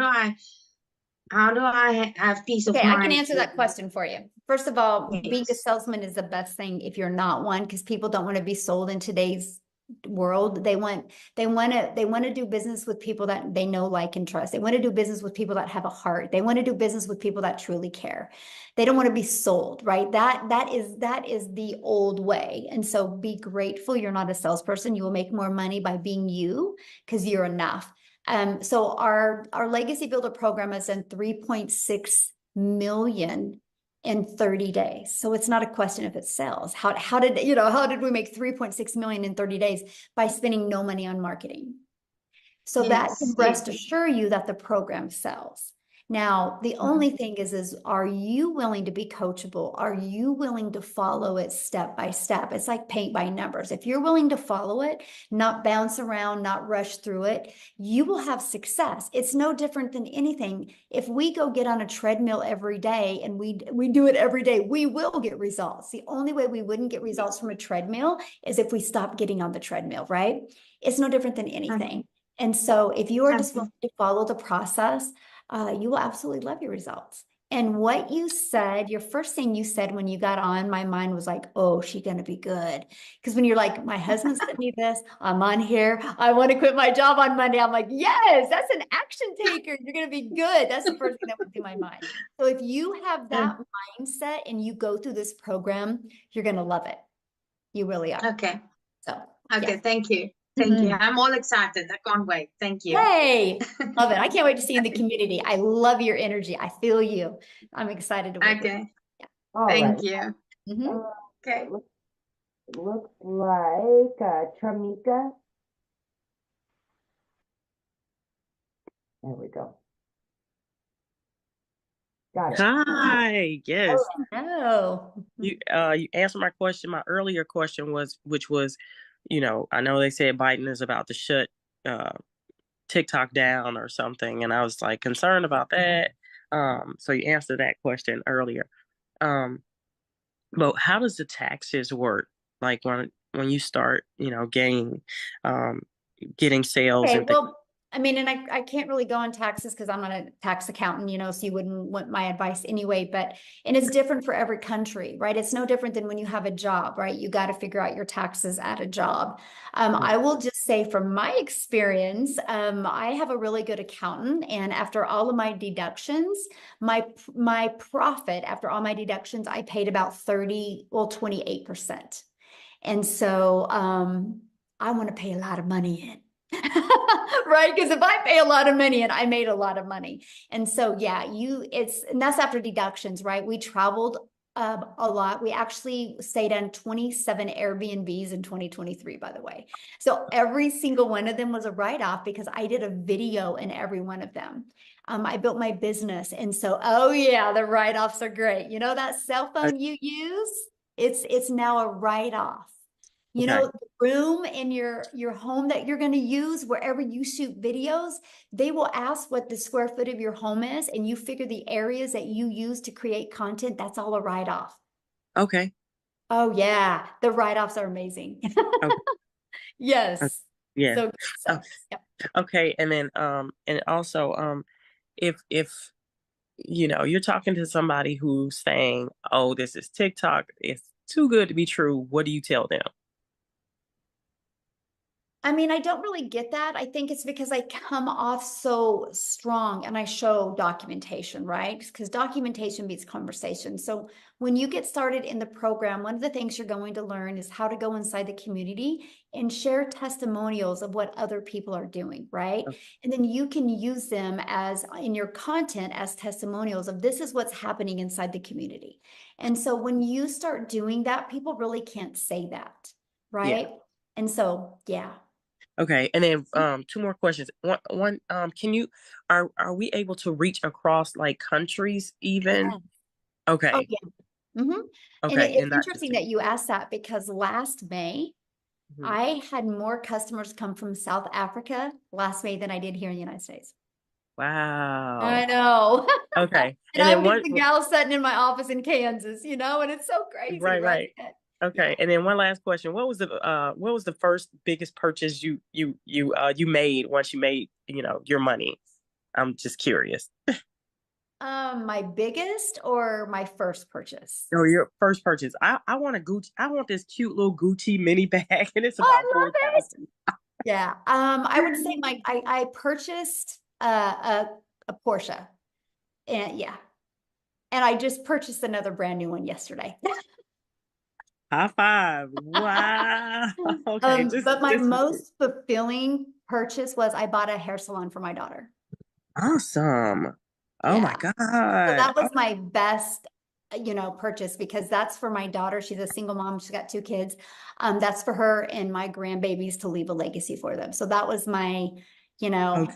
do I have peace of mind? I can answer that question for you. First of all, being a salesman is the best thing if you're not one, because people don't want to be sold in today's world. They want to do business with people that they know, like, and trust. They want to do business with people that have a heart. They want to do business with people that truly care. They don't want to be sold, right? That is the old way. And so be grateful you're not a salesperson. You will make more money by being you, because you're enough. So our Legacy Builder program is in 3.6 million in 30 days. So it's not a question if it sells. How did we make 3.6 million in 30 days? By spending no money on marketing. So that can rest assure you that the program sells. Now, the only thing is are you willing to be coachable? Are you willing to follow it step by step? It's like paint by numbers. If you're willing to follow it, not bounce around, not rush through it, you will have success. It's no different than anything. If we go get on a treadmill every day and we do it every day, we will get results. The only way we wouldn't get results from a treadmill is if we stop getting on the treadmill, right? It's no different than anything. And so if you are just willing to follow the process, you will absolutely love your results. And what you said, your first thing you said when you got on, my mind was like, oh, she's going to be good. Because when you're like, my husband sent me this, I'm on here, I want to quit my job on Monday. I'm like, yes, that's an action taker. You're going to be good. That's the first thing that went through my mind. So if you have that mindset and you go through this program, you're going to love it. You really are. Okay. So, okay. Thank you. Thank you. I'm all excited. I can't wait. Thank you. Hey, love it. I can't wait to see you in the community. I love your energy. I feel you. I'm excited to work with you. Yeah. Thank you. Okay. Looks like Tramika. There we go. Got it. Hi, yes. Hello. You answered my question. My earlier question was, which was, I know they said Biden is about to shut TikTok down or something, and I was like concerned about that. So you answered that question earlier. But how does the taxes work? Like when you start, getting sales Okay, and things. well, I mean, and I can't really go on taxes because I'm not a tax accountant, so you wouldn't want my advice anyway, and it's different for every country, right? It's no different than when you have a job, right? You got to figure out your taxes at a job. I will just say from my experience, I have a really good accountant, and after all of my deductions, my profit after all my deductions, I paid about 28%. And so I want to pay a lot of money in. Right? Because if I pay a lot of money and I made a lot of money. And so, yeah, and that's after deductions, right? We traveled a lot. We actually stayed on 27 Airbnbs in 2023, by the way. So every single one of them was a write-off because I did a video in every one of them. I built my business. And so, oh yeah, the write-offs are great. That cell phone you use, it's now a write-off. The room in your home that you're going to use wherever you shoot videos, they will ask what the square foot of your home is, and you figure the areas that you use to create content, that's all a write-off. Okay. Oh yeah, the write-offs are amazing. Yes. Yeah. So good stuff. Yep. Okay, and then and also if you're talking to somebody who's saying, "Oh, this is TikTok, it's too good to be true," what do you tell them? I mean, I don't really get that. I think it's because I come off so strong and I show documentation, right? Because documentation beats conversation. So when you get started in the program, one of the things you're going to learn is how to go inside the community and share testimonials of what other people are doing, right? And then you can use them as in your content as testimonials of this is what's happening inside the community. And so when you start doing that, people really can't say that, right? Yeah. And so, yeah. Okay, and then two more questions. One, are we able to reach across like countries even? Yeah. Okay. Oh, yeah. Mm-hmm. And Okay, it's interesting that you asked that because last May, I had more customers come from South Africa last May than I did here in the United States. Wow. I know. Okay. And I'm just the gal sitting in my office in Kansas, and it's so crazy, Right. Okay, and then one last question: what was the first biggest purchase you made once you made your money? I'm just curious. My biggest or my first purchase? No, your first purchase. I want a Gucci. I want this cute little Gucci mini bag, and it's about $4,000. Yeah. I would say I purchased a Porsche, and yeah, and I just purchased another brand new one yesterday. High five! Wow. Okay, but my most fulfilling purchase was I bought a hair salon for my daughter. Awesome. Oh my God. So that was my best, purchase because that's for my daughter. She's a single mom. She's got 2 kids. That's for her and my grandbabies to leave a legacy for them. So that was my, my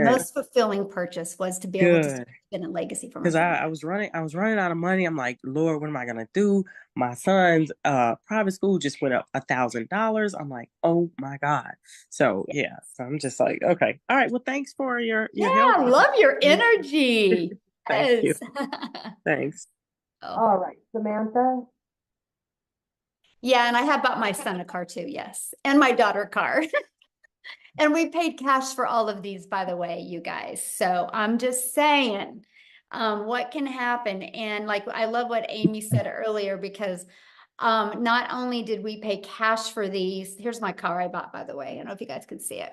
most fulfilling purchase was to be able to spend a legacy for my because I was running out of money. I'm like, Lord, what am I gonna do? My son's private school just went up $1,000. I'm like, oh my God. So yeah, so I'm just like, okay, all right. Well, thanks for your help. I love your energy. Thank you. Thanks. All right, Samantha. Yeah, and I have bought my son a car too, yes, and my daughter a car. And we paid cash for all of these, by the way, you guys. So I'm just saying what can happen. And like, I love what Amy said earlier, because not only did we pay cash for these, here's my car I bought, by the way. I don't know if you guys could see it.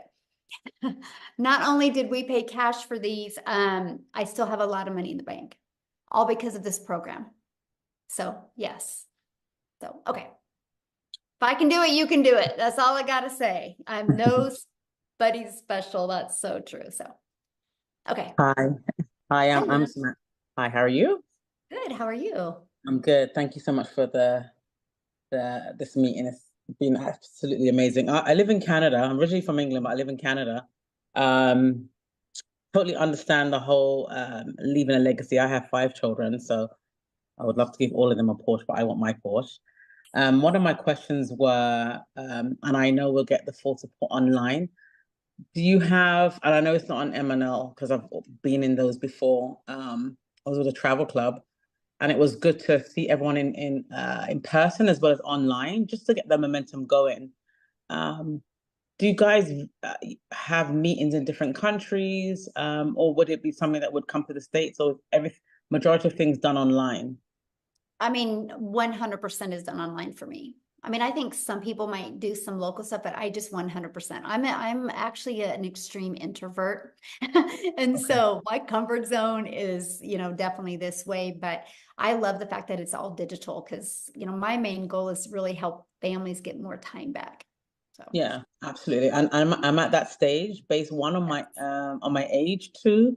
Not only did we pay cash for these, I still have a lot of money in the bank, all because of this program. So yes. So, okay. If I can do it, you can do it. That's all I got to say. I'm nobody's special. That's so true. So, okay. Hi, I'm Samantha. Hi, how are you? Good. How are you? I'm good. Thank you so much for this meeting. It's been absolutely amazing. I live in Canada. I'm originally from England, but I live in Canada. totally understand the whole leaving a legacy. I have 5 children, so I would love to give all of them a Porsche, but I want my Porsche. One of my questions were, and I know we'll get the full support online. Do you have, and I know it's not on M&L because I've been in those before. I was with a travel club, and it was good to see everyone in person as well as online, just to get the momentum going. Do you guys have meetings in different countries, or would it be something that would come to the States, or majority of things done online? I mean, 100% is done online for me. I mean, I think some people might do some local stuff, but I just 100%. I'm actually an extreme introvert. And so my comfort zone is, definitely this way, but I love the fact that it's all digital because, my main goal is to really help families get more time back. So yeah, absolutely. And I'm at that stage based on my age too.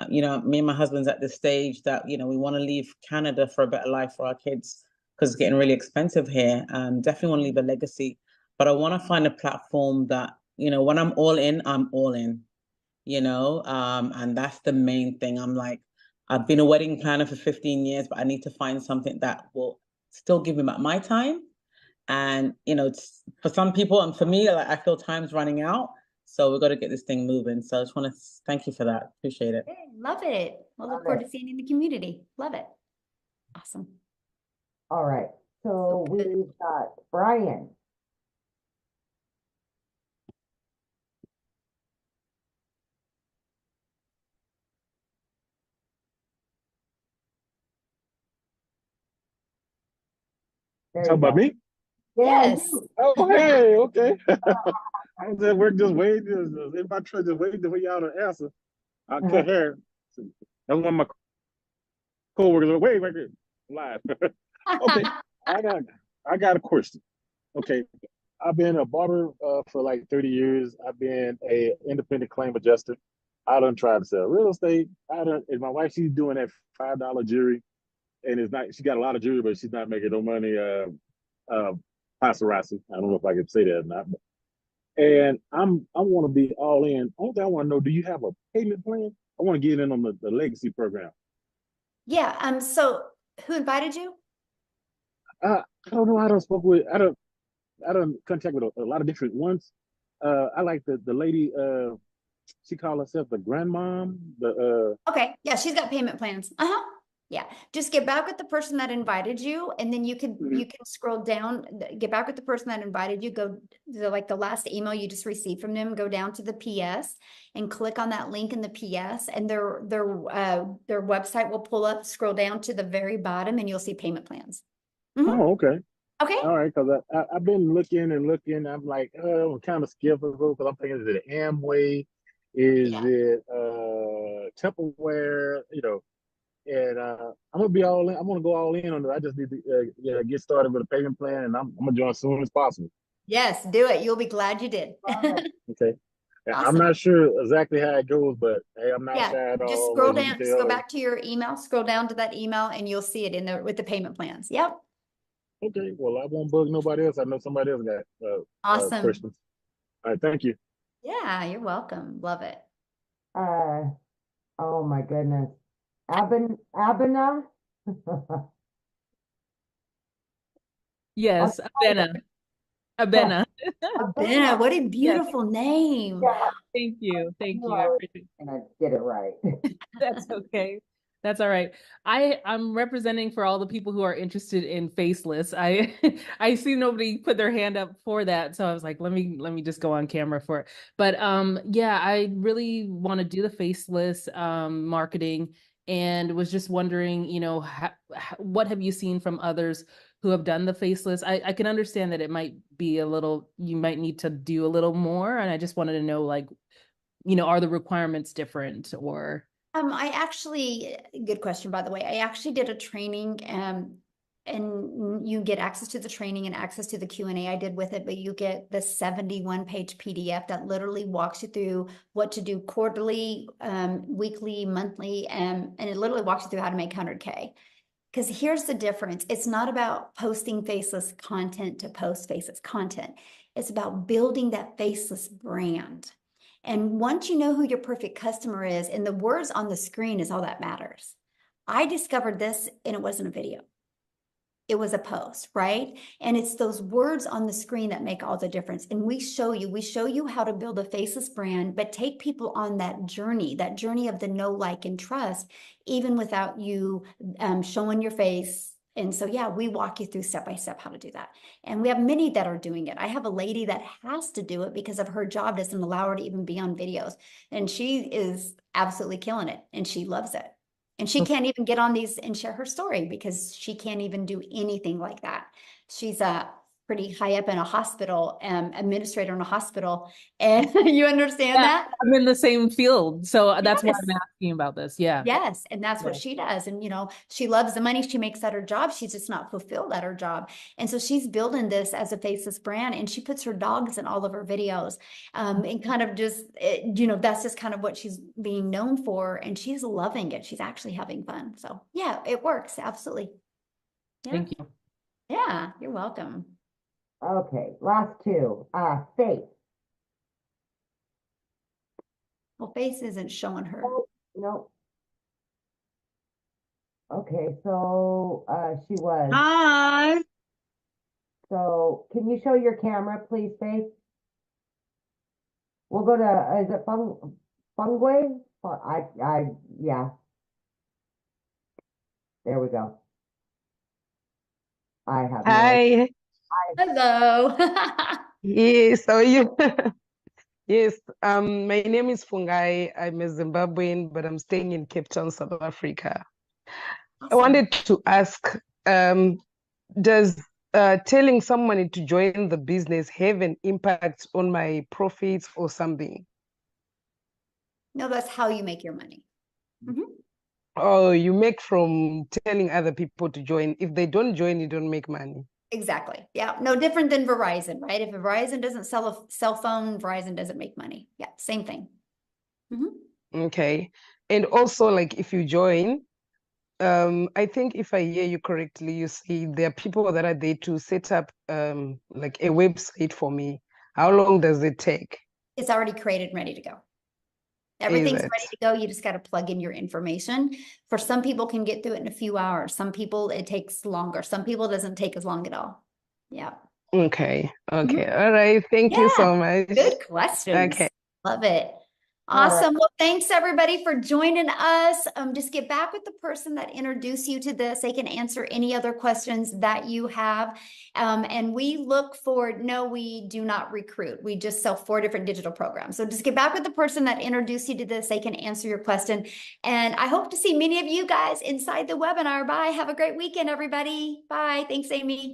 Me and my husband's at this stage that, we want to leave Canada for a better life for our kids because it's getting really expensive here. Definitely want to leave a legacy, but I want to find a platform that, when I'm all in, and that's the main thing. I'm like, I've been a wedding planner for 15 years, but I need to find something that will still give me my time. And, it's, for some people and for me, like, I feel time's running out. So we've got to get this thing moving. So I just want to thank you for that. Appreciate it. hey, love it. We'll look forward to seeing you in the community. Love it. Awesome. All right. So we've got Brian. Talk about me? Yes. Oh, hey, okay. I was at work just waiting, in my truck just waiting for y'all to answer. I cut hair. That's one of my coworkers. Wait, right here, live. Okay, I got a question. Okay, I've been a barber for like 30 years. I've been a independent claim adjuster. I done tried to sell real estate. And my wife, she's doing that $5 jewelry, and it's not. She got a lot of jewelry, but she's not making no money. Paparazzi. I don't know if I can say that or not. And I want to be all in. Only thing I want to know, do you have a payment plan? I want to get in on the legacy program. Yeah. So who invited you? I don't know. I don't contact with a lot of different ones. I like the lady. She called herself the grandmom. Okay. Yeah, she's got payment plans. Yeah. Just get back with the person that invited you, and then you can scroll down, get back with the person that invited you, go to like the last email you just received from them, go down to the PS and click on that link in the PS, and their website will pull up, scroll down to the very bottom, and you'll see payment plans. Oh, okay. Okay. All right, because I've been looking and looking. I'm like, I'm kind of skeptical because I'm thinking, is it Amway? Is it Tupperware? And I'm gonna be all in. I'm gonna go all in on it. I just need to get started with a payment plan, and I'm gonna join as soon as possible. Yes, do it. You'll be glad you did. Okay. Awesome. I'm not sure exactly how it goes, but hey, I'm not shy at all. Just scroll down. Just go back to your email. Scroll down to that email, and you'll see it in there with the payment plans. Yep. Okay. Well, I won't bug nobody else. I know somebody else got awesome questions. All right. Thank you. Yeah, you're welcome. Love it. Oh my goodness. Abena? Yes, Abena. Abena. Abena, what a beautiful name. Yeah. Thank you. Thank you. I appreciate it. And I get it right. That's okay. That's all right. I'm representing for all the people who are interested in faceless. I see nobody put their hand up for that, so I was like, let me just go on camera for it. But yeah, I really want to do the faceless marketing, and was just wondering, what have you seen from others who have done the faceless? I can understand that it might be you might need to do a little more, and I just wanted to know, like, are the requirements different or? I actually, good question, by the way. I actually did a training, and you get access to the training and access to the Q&A I did with it, but you get the 71-page PDF that literally walks you through what to do quarterly, weekly, monthly, and it literally walks you through how to make 100K. Because here's the difference. It's not about posting faceless content to post faceless content. It's about building that faceless brand. And once you know who your perfect customer is, and the words on the screen is all that matters. I discovered this and it wasn't a video. It was a post, right? And it's those words on the screen that make all the difference. And we show you how to build a faceless brand, but take people on that journey of the know, like, and trust, even without you showing your face. And so, yeah, we walk you through step by step how to do that. And we have many that are doing it. I have a lady that has to do it because of her job doesn't allow her to even be on videos. And she is absolutely killing it and she loves it. And she can't even get on these and share her story because she can't even do anything like that. She's pretty high up in a hospital, administrator in a hospital. And you understand that? I'm in the same field. So that's why Yes. I'm asking about this. Yeah. Yes. And that's what she does. And, she loves the money she makes at her job. She's just not fulfilled at her job. And so she's building this as a faceless brand, and she puts her dogs in all of her videos. And kind of just, that's just kind of what she's being known for. And she's loving it. She's actually having fun. So yeah, it works. Absolutely. Yeah. Thank you. Yeah, you're welcome. Okay, last two. Faith. Well, Faith isn't showing her. No. Okay, so she was. Hi. So can you show your camera, please, Faith? We'll go to, is it Fungway? Yeah. There we go. I have. Hi. Hello. Yes, how are you? Yes, my name is Fungai. I'm a Zimbabwean, but I'm staying in Cape Town, South Africa. I wanted to ask, does telling someone to join the business have an impact on my profits or something? No, that's how you make your money. Oh, you make from telling other people to join. If they don't join, you don't make money. Exactly. Yeah. No different than Verizon, right? If Verizon doesn't sell a cell phone, Verizon doesn't make money. Yeah. Same thing. Okay. And also, like, if you join, I think if I hear you correctly, you say there are people that are there to set up like a website for me. How long does it take? It's already created and ready to go. Everything's ready to go. You just got to plug in your information. For some people can get through it in a few hours. Some people it takes longer. Some people it doesn't take as long at all. Yeah. Okay. Okay. All right. Thank you so much. Good questions. Okay. Love it. All right. Awesome. Well, thanks everybody for joining us. Just get back with the person that introduced you to this. They can answer any other questions that you have. And we look for, no, we do not recruit. We just sell 4 different digital programs. So just get back with the person that introduced you to this. They can answer your question. And I hope to see many of you guys inside the webinar. Bye. Have a great weekend, everybody. Bye. Thanks, Amy.